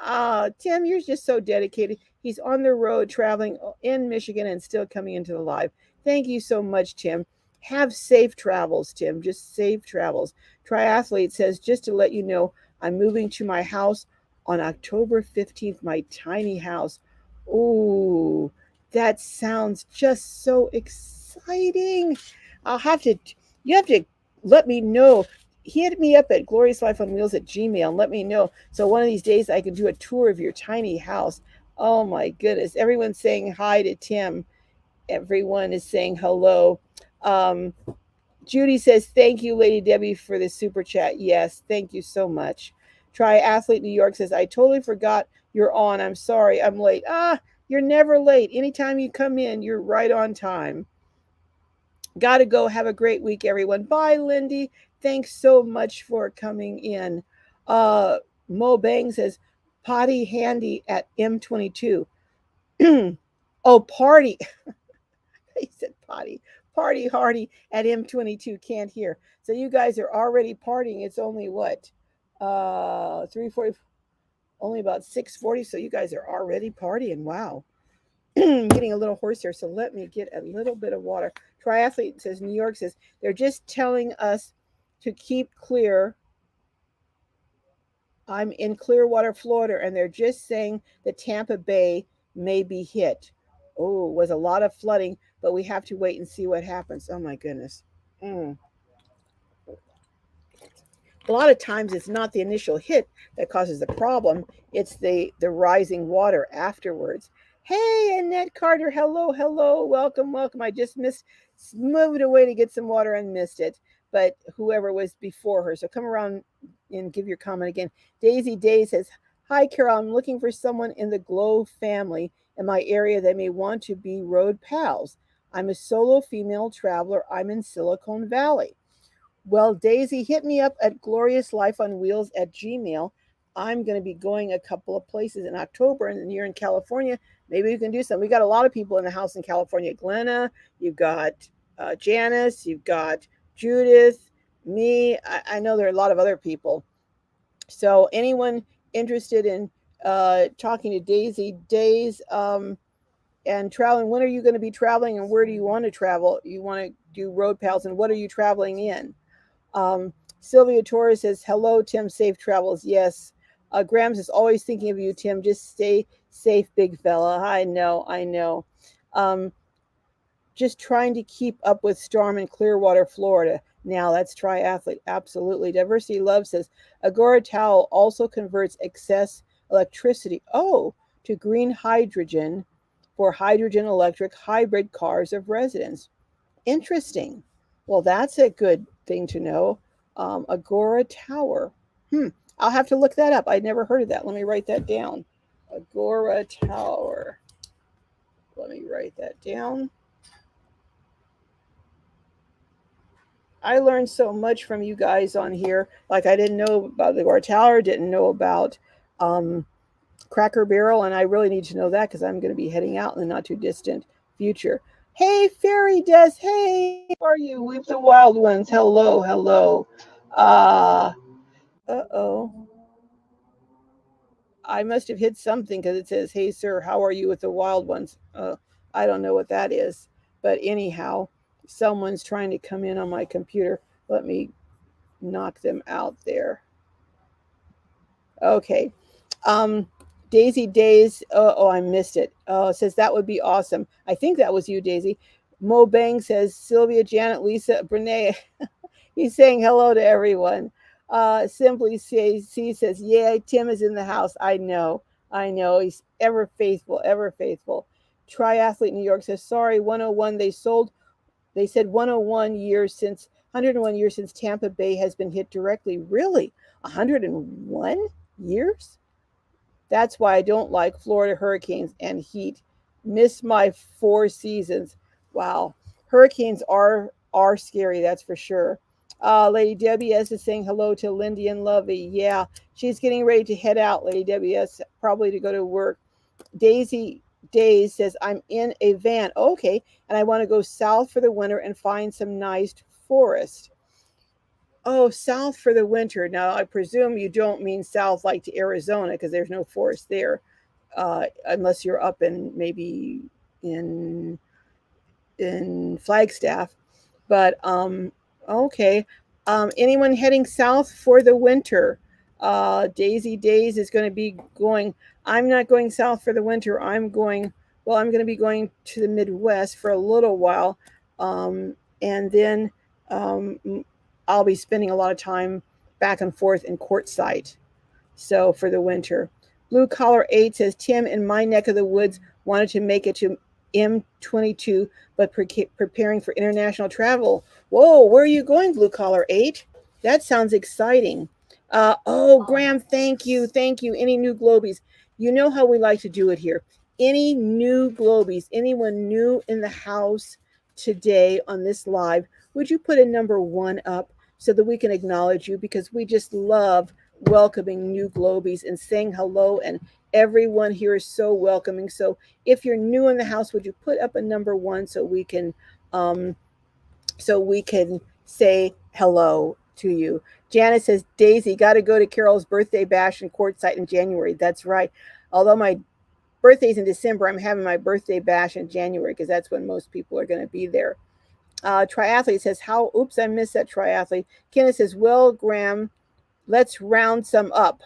you're just so dedicated. He's on the road traveling in Michigan and still coming into the live. Thank you so much, Tim. Have safe travels, Tim. Just safe travels. Triathlete says, just to let you know, I'm moving to my house on October 15th, my tiny house. Ooh, that sounds just so exciting. I'll have to, you have to let me know. Hit me up at Glorious Life on Wheels at Gmail and let me know. So one of these days I can do a tour of your tiny house. Oh my goodness. Everyone's saying hi to Tim. Everyone is saying hello. Um, Judy says, thank you, Lady Debbie, for the super chat. Yes, thank you so much. Triathlete New York says, I totally forgot you're on. I'm sorry, I'm late. Ah, you're never late. Anytime you come in, you're right on time. Gotta go. Have a great week, everyone. Bye, Lindy. Thanks so much for coming in. Uh, Mo Bang says, potty handy at M22. Oh, party. He said potty. Party hardy at M22. Can't hear. So you guys are already partying. It's only what? 3:40, only about 6:40. So you guys are already partying. Wow. Getting a little hoarse here, so let me get a little bit of water. Triathlete says, New York says, they're just telling us to keep clear. I'm in Clearwater, Florida, and they're just saying that Tampa Bay may be hit. Oh, was a lot of flooding, but we have to wait and see what happens. Oh my goodness. Mm. A lot of times it's not the initial hit that causes the problem, it's the rising water afterwards. Hey, Annette Carter, hello, welcome. I just moved away to get some water and missed it, but whoever was before her, so come around and give your comment again. Daisy Day says, hi Carol, I'm looking for someone in the Glow family in my area that may want to be road pals. I'm a solo female traveler. I'm in Silicon Valley. Well, Daisy, hit me up at Glorious Life on Wheels at Gmail. I'm going to be going a couple of places in October, and you're in California. Maybe you can do something. We got a lot of people in the house in California. Glenna, you've got Janice, you've got Judith, me. I know there are a lot of other people. So anyone interested in talking to Daisy Days and traveling, when are you going to be traveling and where do you want to travel? You want to do road pals, and what are you traveling in? Sylvia Torres says, hello, Tim, safe travels. Yes. Grams is always thinking of you, Tim. Just stay safe, big fella. I know. Um, just trying to keep up with storm in Clearwater, Florida. Now that's triathlete. Absolutely. Diversity Love says, Agora Towel also converts excess electricity, to green hydrogen for hydrogen electric hybrid cars of residents. Interesting. Well, that's a good thing to know. Agora Tower. I'll have to look that up. I'd never heard of that. Let me write that down. Agora Tower. Let me write that down. I learned so much from you guys on here. Like I didn't know about the Agora Tower, didn't know about Cracker Barrel, and I really need to know that because I'm going to be heading out in the not too distant future. Hey, Fairy Des. Hey, how are you? With the wild ones. Hello. Uh oh. I must have hit something because it says, "Hey, sir, how are you with the wild ones?" I don't know what that is, but anyhow, someone's trying to come in on my computer. Let me knock them out there. Okay. Um, Daisy Days. Oh, I missed it. Says that would be awesome. I think that was you, Daisy. Mo Bang says Sylvia, Janet, Lisa, Brene. He's saying hello to everyone. Simply says he says, "Yeah, Tim is in the house. I know, I know. He's ever faithful, ever faithful." Triathlete New York says, "Sorry, 101. They sold. They said 101 years since 101 years since Tampa Bay has been hit directly. Really, 101 years? That's why I don't like Florida hurricanes and heat. Miss my four seasons. Wow, hurricanes are scary. That's for sure." Lady Debbie S is saying hello to Lindy and Lovey. Yeah, she's getting ready to head out. Lady Debbie S probably to go to work. Daisy Days says I'm in a van. Okay, and I want to go south for the winter and find some nice forest. Oh, south for the winter. Now, I presume you don't mean south like to Arizona because there's no forest there, unless you're up in maybe in Flagstaff. But okay. Anyone heading south for the winter? Daisy Days is going to be going. I'm not going south for the winter. I'm going. Well, I'm going to be going to the Midwest for a little while, and then um, I'll be spending a lot of time back and forth in Quartzsite. So for the winter. Blue Collar 8 says Tim in my neck of the woods wanted to make it to M22, but preparing for international travel. Whoa, where are you going, Blue Collar 8? That sounds exciting. Graham, thank you. Thank you. Any new Globies? You know how we like to do it here. Any new Globies, anyone new in the house today on this live, would you put a number 1 up so that we can acknowledge you because we just love welcoming new Globies and saying hello, and everyone here is so welcoming. So if you're new in the house, would you put up a number 1 um, so we can say hello to you? Janice says, Daisy, got to go to Carol's birthday bash in Quartzsite in January. That's right. Although my birthday's in December, I'm having my birthday bash in January because that's when most people are going to be there. Triathlete says, how, oops, I missed that triathlete. Kenneth says, well, Graham, let's round some up.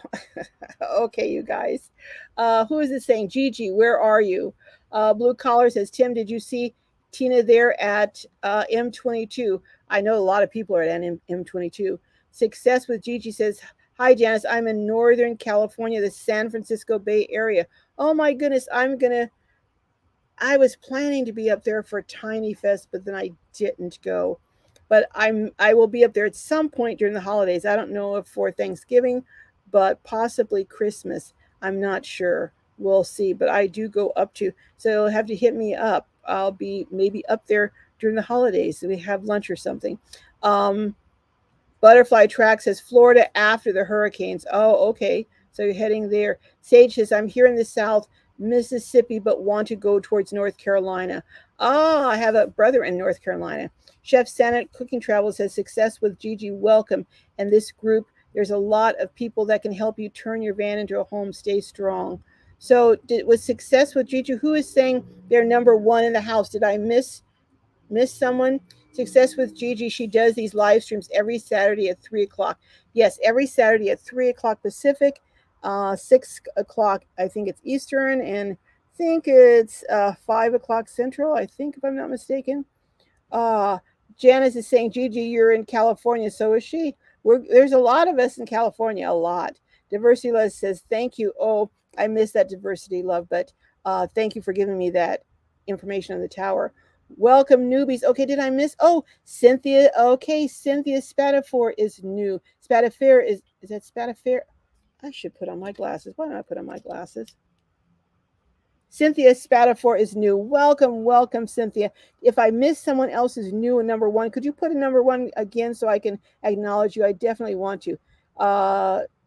Okay, you guys. Who is this saying? Gigi, where are you? Blue Collar says, Tim, did you see Tina there at M22? I know a lot of people are at M22. Success with Gigi says, hi, Janice. I'm in Northern California, the San Francisco Bay Area. Oh, my goodness. I was planning to be up there for Tiny Fest, but then I didn't go. But I will be up there at some point during the holidays. I don't know if for Thanksgiving, but possibly Christmas. I'm not sure. We'll see. But I do go up to, so you'll have to hit me up. I'll be maybe up there during the holidays. So we have lunch or something. Um, Butterfly Track says Florida after the hurricanes. Oh, okay. So you're heading there. Sage says, I'm here in the South, Mississippi, but want to go towards North Carolina. Oh, I have a brother in North Carolina. Chef Santa Cooking Travel says, success with Gigi, welcome. And this group, there's a lot of people that can help you turn your van into a home. Stay strong. So was success with Gigi, who is saying they're number 1 in the house? Did I miss someone? Success with Gigi, she does these live streams every Saturday at 3 o'clock. Yes, every Saturday at 3 o'clock Pacific, 6 o'clock, I think it's Eastern, and I think it's 5 o'clock Central, I think, if I'm not mistaken. Uh, Janice is saying, Gigi, you're in California. So is she. There's a lot of us in California, a lot. Diversity Love says, thank you. Oh, I missed that, Diversity Love, but thank you for giving me that information on the tower. Welcome, newbies. Okay, did I miss? Oh, Cynthia. Okay, Cynthia Spatafor is new. Spatafair is that Spatafair? I should put on my glasses. Why don't I put on my glasses? Cynthia Spatafor is new. Welcome, welcome, Cynthia. If I miss someone else who's new in number 1, could you put a number 1 again so I can acknowledge you? I definitely want to.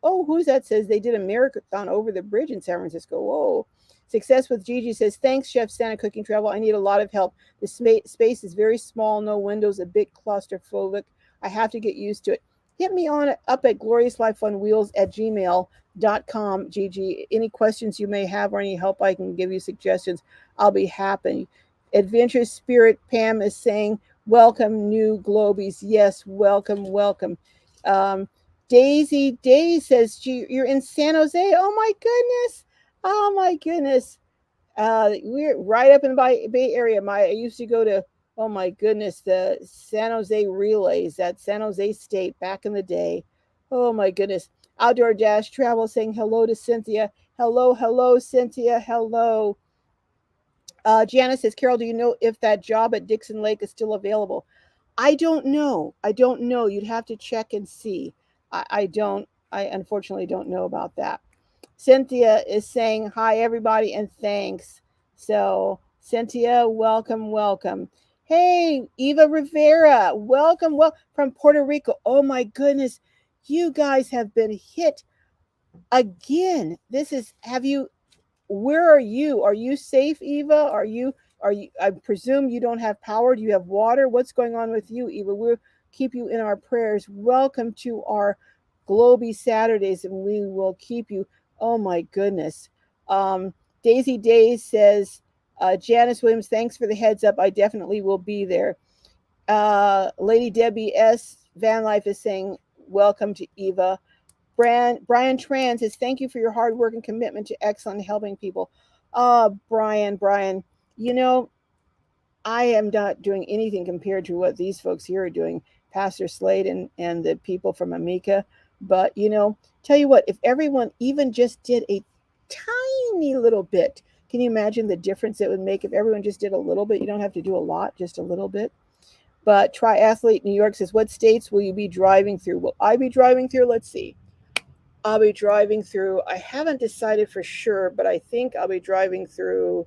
Who's that says they did a marathon over the bridge in San Francisco? Whoa. Success with Gigi says, thanks, Chef Santa Cooking Travel. I need a lot of help. The space is very small, no windows, a bit claustrophobic. I have to get used to it. Hit me on up at gloriouslifeonwheels@gmail.com, Gigi. Any questions you may have or any help I can give you suggestions, I'll be happy. Adventurous Spirit Pam is saying, welcome, new Globies. Yes, welcome, welcome. Um, Daisy Day says you're in San Jose. Oh my goodness. Oh my goodness. We're right up in the Bay Area. I used to go to, oh my goodness, the San Jose Relays at San Jose State back in the day. Oh my goodness. Outdoor Dash Travel saying hello to Cynthia. Hello, hello, Cynthia. Hello. Janice says, Carol, do you know if that job at Dixon Lake is still available? I don't know. I don't know. You'd have to check and see. I unfortunately don't know about that. Cynthia is saying hi, everybody, and thanks. So, Cynthia, welcome, welcome. Hey, Eva Rivera, welcome, from Puerto Rico. Oh my goodness, you guys have been hit again. Have you, where are you? Are you safe, Eva? Are you, I presume you don't have power. Do you have water? What's going on with you, Eva? We'll keep you in our prayers. Welcome to our Globy Saturdays, and we will keep you. Oh my goodness. Um, Daisy Days says, Janice Williams, thanks for the heads up. I definitely will be there. Lady Debbie S. Van Life is saying, welcome to Eva. Brian Tran says, thank you for your hard work and commitment to excellent helping people. Brian, you know, I am not doing anything compared to what these folks here are doing, Pastor Slade and the people from Amikas. But, tell you what, if everyone even just did a tiny little bit, can you imagine the difference it would make if everyone just did a little bit? You don't have to do a lot, just a little bit. But Triathlete New York says, what states will you be driving through? Will I be driving through? Let's see. I'll be driving through, I haven't decided for sure, but I think I'll be driving through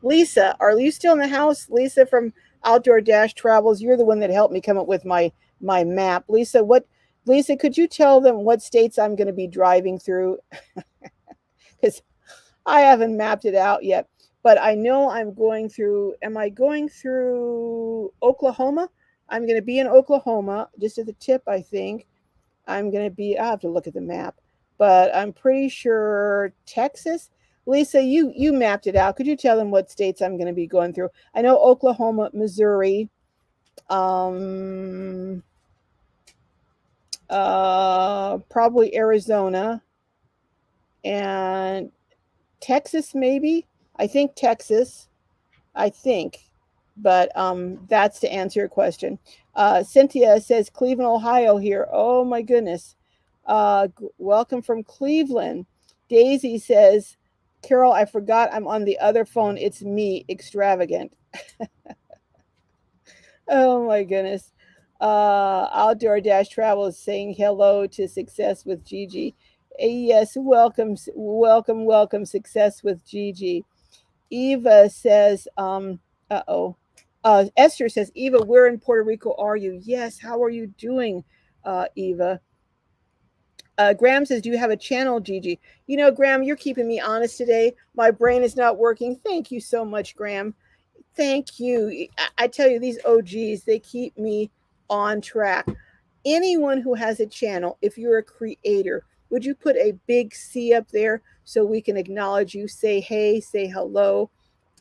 Lisa. Are you still in the house? Lisa from Outdoor Dash Travels. You're the one that helped me come up with my map. Lisa, could you tell them what states I'm going to be driving through? Because I haven't mapped it out yet. But I know I'm going through, am I going through Oklahoma? I'm going to be in Oklahoma, just at the tip, I think. I have to look at the map, but I'm pretty sure Texas. Lisa, you mapped it out. Could you tell them what states I'm going to be going through? I know Oklahoma, Missouri, probably Arizona, and Texas, maybe. I think Texas. I think, but that's to answer your question. Cynthia says Cleveland, Ohio here. Oh my goodness. Welcome from Cleveland. Daisy says, Carol, I forgot I'm on the other phone. It's me, extravagant. Oh my goodness. Outdoor Dash Travel is saying hello to Success with Gigi. Yes, welcome, Success with Gigi. Eva says, Esther says, Eva, where in Puerto Rico are you? Yes, how are you doing, Eva? Graham says, do you have a channel, Gigi? Graham, you're keeping me honest today. My brain is not working. Thank you so much, Graham. Thank you. I tell you, these OGs, they keep me on track. Anyone who has a channel, if you're a creator, would you put a big C up there so we can acknowledge you, say hey, say hello,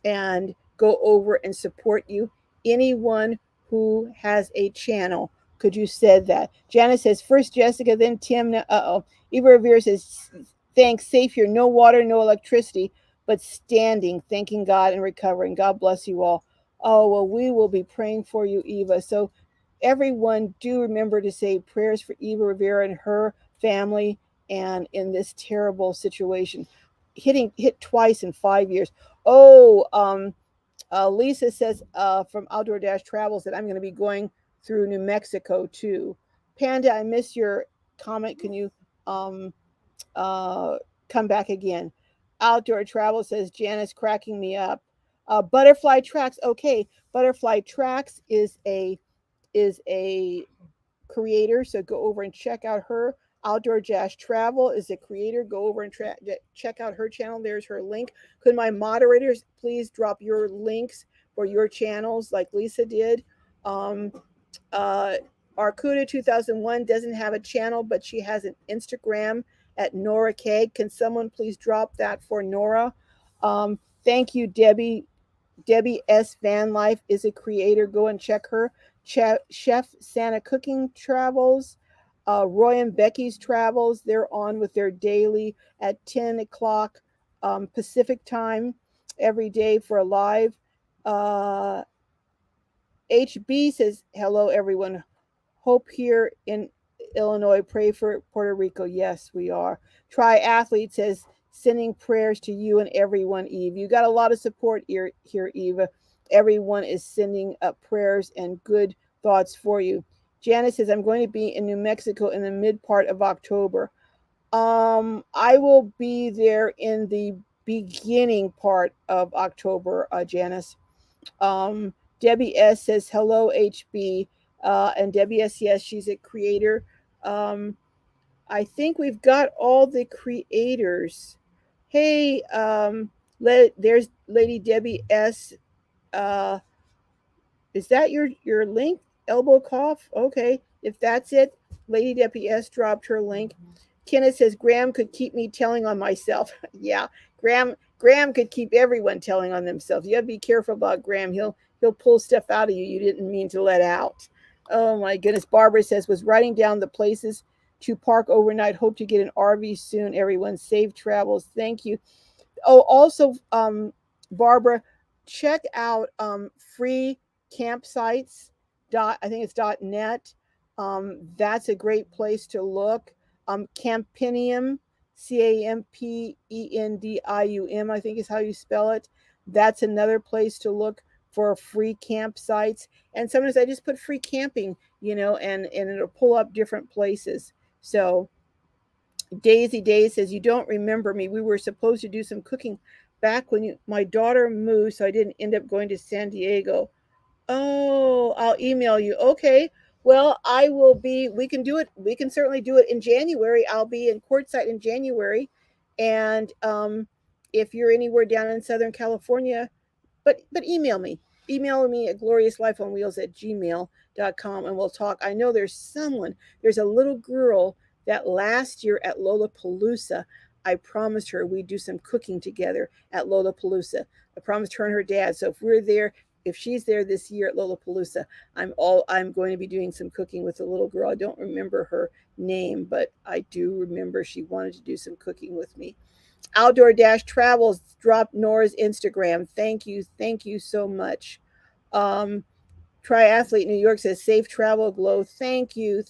and go over and support you? Anyone who has a channel, could you said that? Janice says, first Jessica, then Tim. Eva Rivera says, thanks, safe here, no water, no electricity, but standing, thanking God and recovering. God bless you all. Oh, well, we will be praying for you, Eva. So everyone, do remember to say prayers for Eva Rivera and her family, and in this terrible situation, hit twice in 5 years. Oh, Lisa says from Outdoor Dash Travels that I'm going to be going through New Mexico too. Panda, I miss your comment. Can you come back again? Outdoor Travel says Janice cracking me up. Butterfly Tracks. Okay, Butterfly Tracks is a creator, so go over and check out her. Outdoor Dash Travel is a creator. Go over and check out her channel. There's her link. Could my moderators please drop your links for your channels like Lisa did? Arcuda 2001 doesn't have a channel, but she has an Instagram at Nora Keg. Can someone please drop that for Nora? Thank you, Debbie. Debbie S. Van Life is a creator. Go and check her. Chef Santa Cooking Travels, Roy and Becky's Travels. They're on with their daily at 10 o'clock Pacific time every day for a live. Uh, HB says, hello, everyone. Hope here in Illinois. Pray for Puerto Rico. Yes, we are. Triathlete says, sending prayers to you and everyone, Eve. You got a lot of support here, Eva. Everyone is sending up prayers and good thoughts for you. Janice says, I'm going to be in New Mexico in the mid part of October. I will be there in the beginning part of October, Janice. Um, Debbie S says, hello, HB. And Debbie S, yes, she's a creator. Um, I think we've got all the creators. Hey, there's Lady Debbie S. Uh, is that your link? Elbow cough? Okay. If that's it, Lady Debbie S dropped her link. Kenneth says Graham could keep me telling on myself. Yeah, Graham could keep everyone telling on themselves. You have to be careful about Graham. He'll pull stuff out of you didn't mean to let out. Oh my goodness. Barbara says was writing down the places to park overnight. Hope to get an RV soon. Everyone, safe travels. Thank you. Oh, also, Barbara, check out free campsites. I think it's .net. That's a great place to look. Campinium, Campendium, I think is how you spell it. That's another place to look for free campsites. And sometimes I just put free camping, and it'll pull up different places. So Daisy Day says, you don't remember me. We were supposed to do some cooking back when my daughter moved, so I didn't end up going to San Diego. Oh, I'll email you. Okay. Well, we can do it. We can certainly do it in January. I'll be in Quartzsite in January. And if you're anywhere down in Southern California, but email me. Email me at gloriouslifeonwheels@gmail.com and we'll talk. I know there's a little girl that last year at Lollapalooza, I promised her we'd do some cooking together at Lollapalooza. I promised her and her dad. So if she's there this year at Lollapalooza, I'm going to be doing some cooking with the little girl. I don't remember her name, but I do remember she wanted to do some cooking with me. Outdoor Dash Travels dropped Nora's Instagram. Thank you so much. Um, Triathlete New York says safe travel, Glow. Thank you.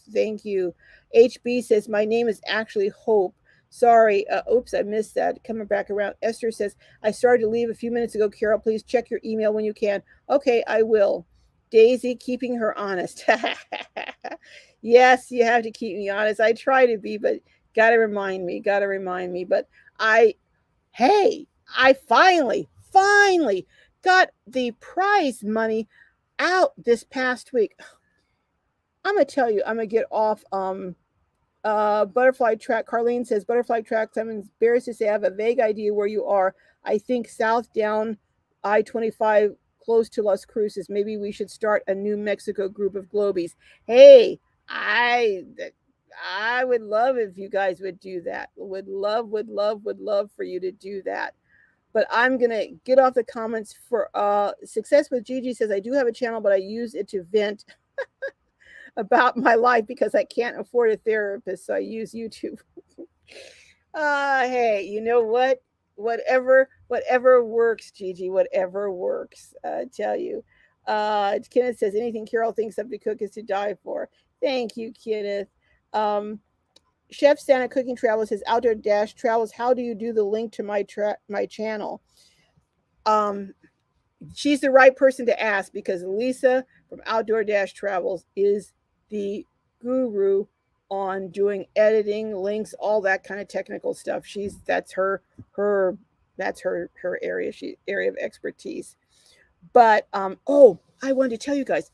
HB says my name is actually Hope. Sorry, oops, I missed that. Coming back around. Esther says I started to leave a few minutes ago. Carol, please check your email when you can. Okay, I will. Daisy keeping her honest. Yes, you have to keep me honest. I try to be, but gotta remind me. But I hey, I finally got the prize money out this past week. I'm gonna tell you, I'm gonna get off butterfly track. Carlene says butterfly tracks. I'm embarrassed to say I have a vague idea where you are. I think south down I-25 close to Las Cruces. Maybe we should start a New Mexico group of Globies. Hey, I would love if you guys would do that. Would love for you to do that. But I'm gonna get off the comments for Success with Gigi says I do have a channel, but I use it to vent about my life because I can't afford a therapist, so I use YouTube. Hey, you know what? Whatever works, Gigi. Whatever works. I tell you. Kenneth says anything Carol thinks of to cook is to die for. Thank you, Kenneth. Um, Chef Santa Cooking Travels says Outdoor Dash Travels. How do you do the link to my channel? She's the right person to ask because Lisa from Outdoor Dash Travels is the guru on doing editing, links, all that kind of technical stuff. That's her area, area of expertise. But I wanted to tell you guys.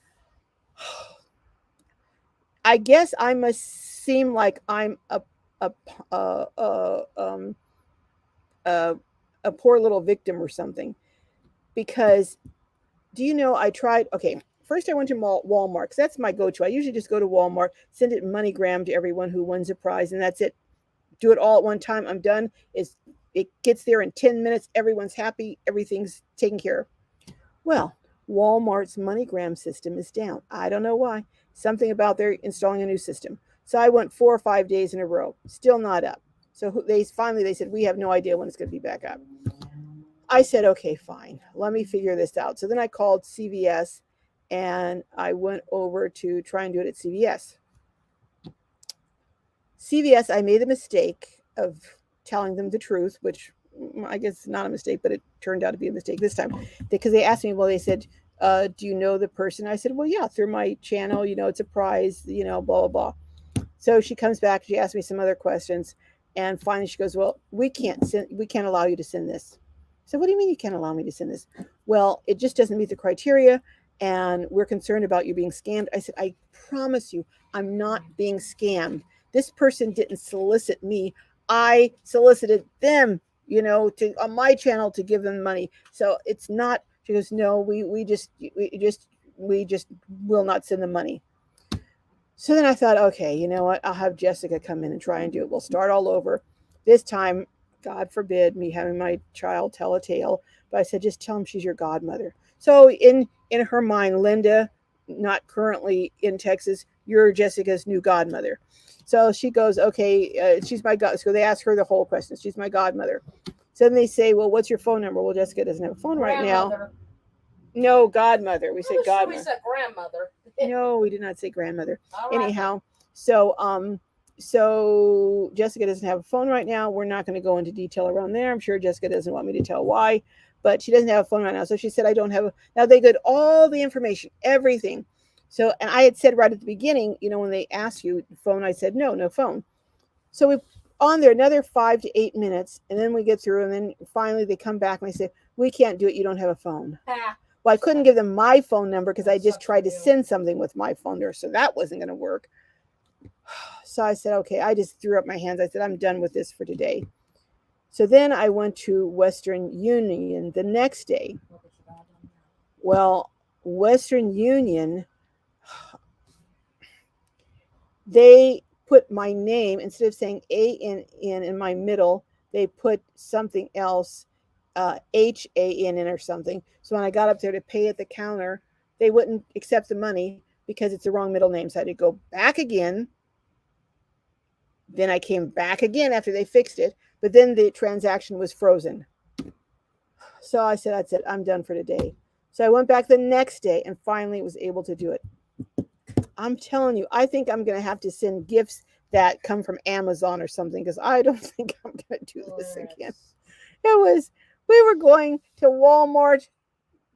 I guess I must seem like I'm a a a, um, a poor little victim or something because do you know I tried? Okay, first I went to Walmart because that's my go-to. I usually just go to Walmart, send it MoneyGram to everyone who wins a prize, and that's it. Do it all at one time. I'm done. It gets there in 10 minutes. Everyone's happy. Everything's taken care of. Well, Walmart's MoneyGram system is down. I don't know why. Something about they're installing a new system. So I went 4 or 5 days in a row, still not up. So they said, we have no idea when it's going to be back up. I said, okay, fine. Let me figure this out. So then I called CVS and I went over to try and do it at CVS. CVS, I made the mistake of telling them the truth, which I guess not a mistake, but it turned out to be a mistake this time. Because they asked me, well, they said, do you know the person? I said, well, yeah, through my channel, it's a prize, blah, blah, blah. So she comes back, she asks me some other questions, and finally she goes, well, we can't allow you to send this. So what do you mean you can't allow me to send this? Well, it just doesn't meet the criteria, and we're concerned about you being scammed. I said, I promise you, I'm not being scammed. This person didn't solicit me. I solicited them, to on my channel to give them money. So it's not. She goes, no, we just will not send them money. So then I thought, okay, you know what? I'll have Jessica come in and try and do it. We'll start all over. This time, God forbid me having my child tell a tale. But I said, just tell him she's your godmother. So in her mind, Linda, not currently in Texas, you're Jessica's new godmother. So she goes, okay, she's my god. So they ask her the whole question. She's my godmother. So then they say, well, what's your phone number? Well, Jessica doesn't have a phone right now. No, godmother. We said godmother. We said grandmother. No, we did not say grandmother. Right. Anyhow, so Jessica doesn't have a phone right now. We're not going to go into detail around there. I'm sure Jessica doesn't want me to tell why, but she doesn't have a phone right now. So she said, I don't have a. Now they got all the information, everything. So, and I had said right at the beginning, when they ask you phone, I said, no phone. So we on there another 5 to 8 minutes, and then we get through, and then finally they come back and they say, we can't do it. You don't have a phone. Well, I couldn't give them my phone number because I just tried to send something with my phone there, so that wasn't going to work. So I said, okay, I just threw up my hands. I said, I'm done with this for today. So then I went to Western Union the next day. Well, Western Union, they put my name, instead of saying ANN in my middle, they put something else, HANN or something. So when I got up there to pay at the counter, they wouldn't accept the money because it's the wrong middle name. So I had to go back again. Then I came back again after they fixed it, but then the transaction was frozen. So I said, that's it. I'm done for today. So I went back the next day and finally was able to do it. I'm telling you, I think I'm going to have to send gifts that come from Amazon or something, because I don't think I'm going to do this again. We were going to Walmart,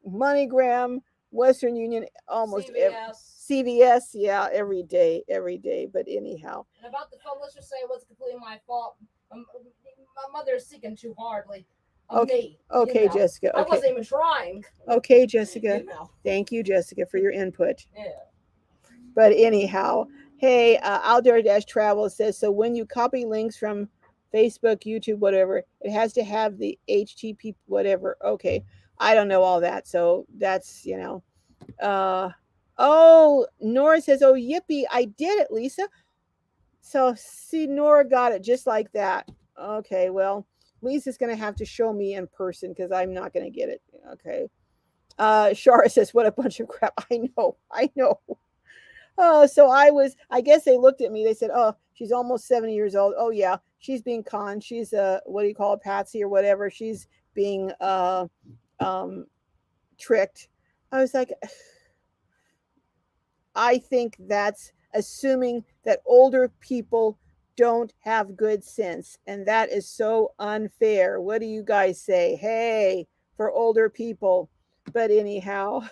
MoneyGram, Western Union, almost CVS, yeah, every day. But anyhow. And about the phone, let's just say it was completely my fault. My mother's seeking too hardly. Okay, Jessica. Okay. I wasn't even trying. Okay, Jessica. Thank you, Jessica, for your input. Yeah. But anyhow, hey, Outdoor-Travel says, so when you copy links from Facebook, YouTube, whatever, it has to have the HTTP whatever. Okay, I don't know all that. So that's, Nora says, oh, yippee, I did it, Lisa. So see, Nora got it just like that. Okay, well, Lisa's going to have to show me in person because I'm not going to get it. Okay. Shara says, what a bunch of crap. I know. So I guess they looked at me. They said, oh, she's almost 70 years old. Oh, yeah, she's being conned. She's what do you call it, patsy or whatever. She's being tricked. I was like, I think that's assuming that older people don't have good sense. And that is so unfair. What do you guys say? Hey, for older people. But anyhow,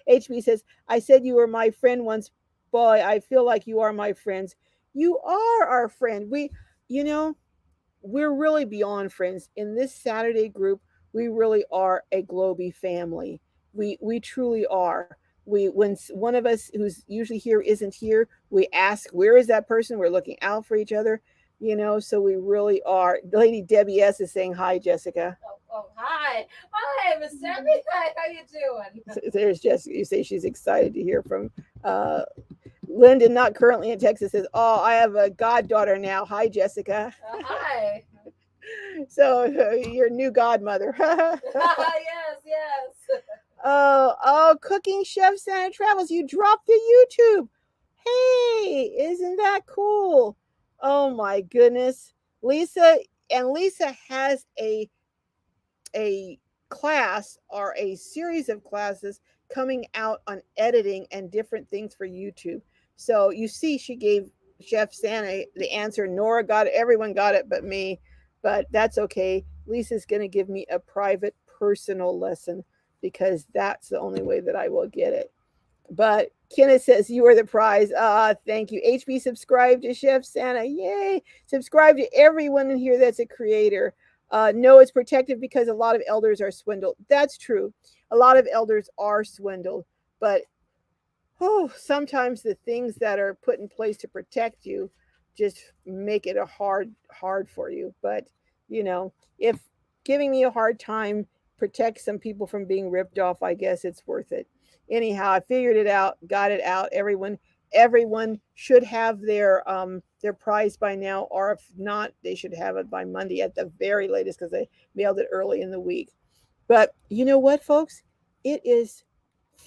HB says, I said you were my friend once. Boy, I feel like you are my friends. You are our friend. We're really beyond friends. In this Saturday group, we really are a Globey family. We truly are. When one of us who's usually here isn't here, we ask, where is that person? We're looking out for each other, so we really are. Lady Debbie S is saying, hi, Jessica. Oh, hi. Hi, Miss Debbie. Hi, how you doing? So there's Jessica. You say she's excited to hear from Linda, not currently in Texas, says, oh, I have a goddaughter now. Hi, Jessica. Hi. So your new godmother. Yes. Oh, Cooking Chef Santa Travels, you dropped the YouTube. Hey, isn't that cool? Oh my goodness. Lisa, and Lisa has a class or a series of classes coming out on editing and different things for YouTube. So you see, she gave Chef Santa the answer. Nora got it. Everyone got it but me. But that's okay. Lisa's going to give me a private, personal lesson because that's the only way that I will get it. But Kenneth says, you are the prize. Thank you. HB, subscribe to Chef Santa. Yay. Subscribe to everyone in here that's a creator. No, it's protective because a lot of elders are swindled. That's true. A lot of elders are swindled. But sometimes the things that are put in place to protect you just make it a hard for you. But if giving me a hard time protects some people from being ripped off, I guess it's worth it. Anyhow, I figured it out, got it out. Everyone should have their prize by now, or if not, they should have it by Monday at the very latest because I mailed it early in the week. But you know what, folks? It is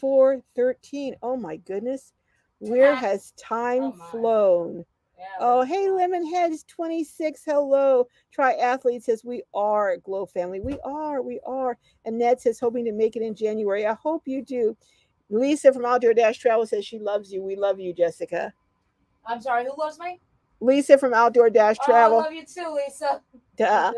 4:13. Oh my goodness. Where has time flown? Yeah, Oh, hey, Lemonheads 26. Hello. Triathlete says we are Glow family. We are. We are. And Ned says hoping to make it in January. I hope you do. Lisa from Outdoor Dash Travel says she loves you. We love you, Jessica. I'm sorry, who loves me? Lisa from Outdoor Dash Travel. Oh, I love you too, Lisa. Duh.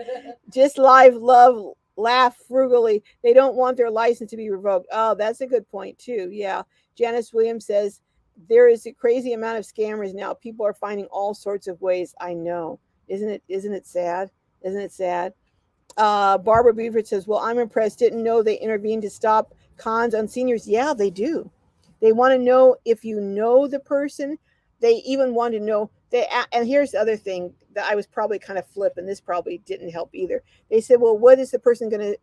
Just live, love, laugh frugally. They don't want their license to be revoked. Oh, that's a good point too. Yeah. Janice Williams says there is a crazy amount of scammers now. People are finding all sorts of ways. I know. Isn't it sad? Isn't it sad? Barbara Beaver says, well, I'm impressed. Didn't know they intervened to stop cons on seniors. Yeah, they do. They want to know if you know the person. They even want to know. And here's the other thing that I was probably kind of flip, and this probably didn't help either. They said, well, what is the person going to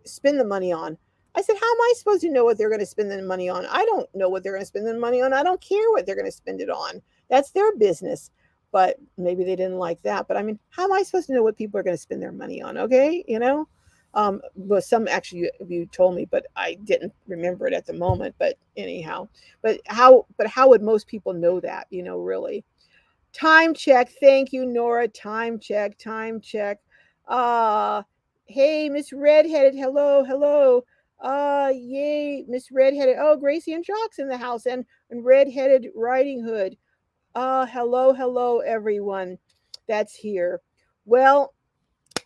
spend the money on? I said, how am I supposed to know what they're going to spend the money on? I don't know what they're going to spend the money on. I don't care what they're going to spend it on. That's their business. But maybe they didn't like that. But I mean, how am I supposed to know what people are going to spend their money on? Okay, but some actually you told me, but I didn't remember it at the moment. But anyhow, but how would most people know that? Really. Time check. Thank you, Nora. Time check. Time check. Uh hey, Miss Redheaded. Hello, hello. Yay, Miss Redheaded. Oh, Gracie and Jock's in the house, and Redheaded Riding Hood. Hello, hello, everyone that's here. Well,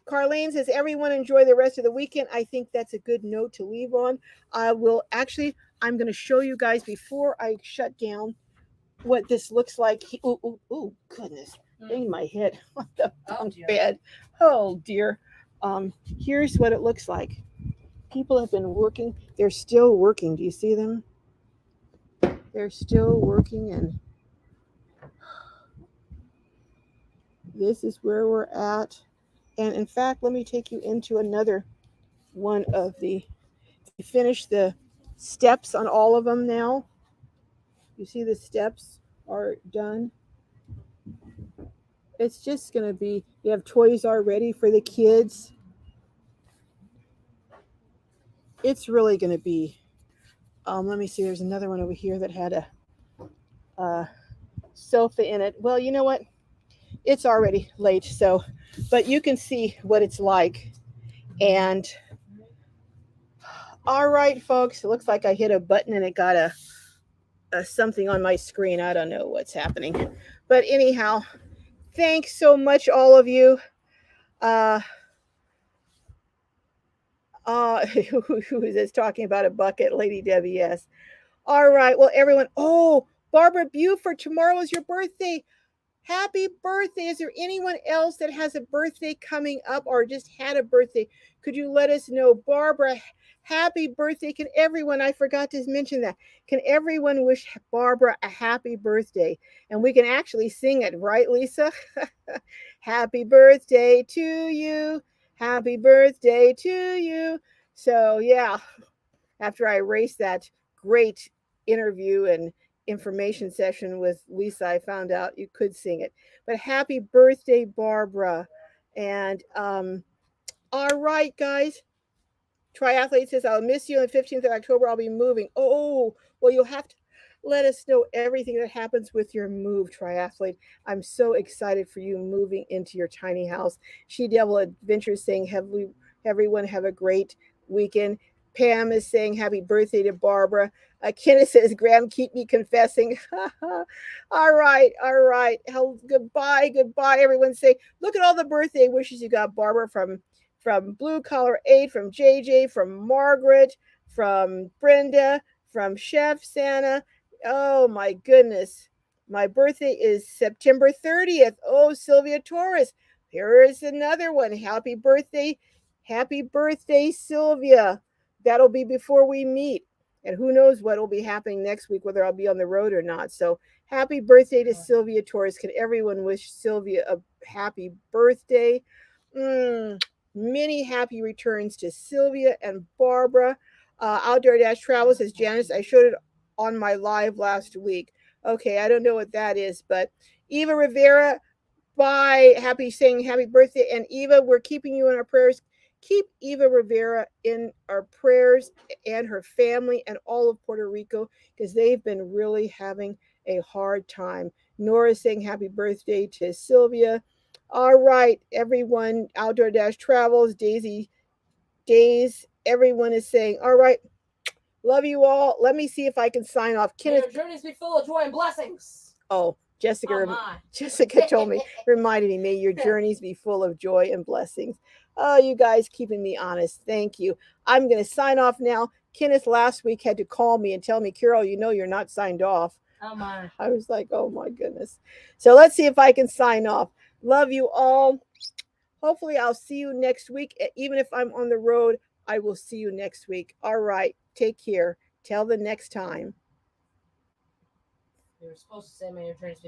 Carlene says, everyone enjoy the rest of the weekend. I think that's a good note to leave on. I'm going to show you guys before I shut down what this looks like. Oh, goodness. Bang my head on the bed. Oh, dear. Here's what it looks like. People have been working. They're still working. Do you see them? They're still working, and this is where we're at. And in fact, let me take you into another one of the, we finished the steps on all of them now. You see the steps are done. It's just going to be, you have toys already for the kids. It's really going to be, let me see, there's another one over here that had a sofa in it. Well, you know what? It's already late, so, but you can see what it's like. And all right, folks, it looks like I hit a button and it got a something on my screen. I don't know what's happening. But anyhow, thanks so much, all of you. Who is this talking about a bucket? Lady Debbie, yes. All right. Well, everyone. Oh, Barbara Buford, tomorrow is your birthday. Happy birthday. Is there anyone else that has a birthday coming up or just had a birthday? Could you let us know? Barbara, happy birthday. Can everyone, I forgot to mention that, can everyone wish Barbara a happy birthday? And we can actually sing it, right, Lisa? Happy birthday to you. Happy birthday to you. So, yeah, after I erased that great interview and information session with Lisa, I found out you could sing it. But happy birthday, Barbara. And all right, guys. Triathlete says, I'll miss you on the 15th of October. I'll be moving. Oh, well, you'll have to let us know everything that happens with your move, Triathlete. I'm so excited for you moving into your tiny house. She Devil Adventures saying, everyone have a great weekend. Pam is saying, happy birthday to Barbara. Kenneth says, Graham, keep me confessing. All right, all right. Goodbye, goodbye. Everyone say, look at all the birthday wishes you got, Barbara, from Blue Collar 8, from JJ, from Margaret, from Brenda, from Chef Santa. Oh my goodness. My birthday is September 30th. Oh, Sylvia Torres. Here is another one. Happy birthday. Happy birthday, Sylvia. That'll be before we meet. And who knows what will be happening next week, whether I'll be on the road or not. So happy birthday to Sylvia Torres. Can everyone wish Sylvia a happy birthday? Many happy returns to Sylvia and Barbara. Outdoor Dash Travel says, Janice, I showed it on my live last week. Okay, I don't know what that is, but Eva Rivera, bye. Saying happy birthday. And Eva, we're keeping you in our prayers. Keep Eva Rivera in our prayers and her family and all of Puerto Rico because they've been really having a hard time. Nora saying happy birthday to Sylvia. All right, everyone, Outdoor Dash Travels, Daisy Days, everyone is saying, all right, love you all. Let me see if I can sign off. May your journeys be full of joy and blessings. Oh, Jessica told me, reminded me, may your journeys be full of joy and blessings. Oh, you guys keeping me honest. Thank you. I'm going to sign off now. Kenneth last week had to call me and tell me, Carol, you're not signed off. Oh my. I was like, oh my goodness. So let's see if I can sign off. Love you all. Hopefully I'll see you next week. Even if I'm on the road, I will see you next week. All right. Take care. Till the next time. You were supposed to say may your journeys be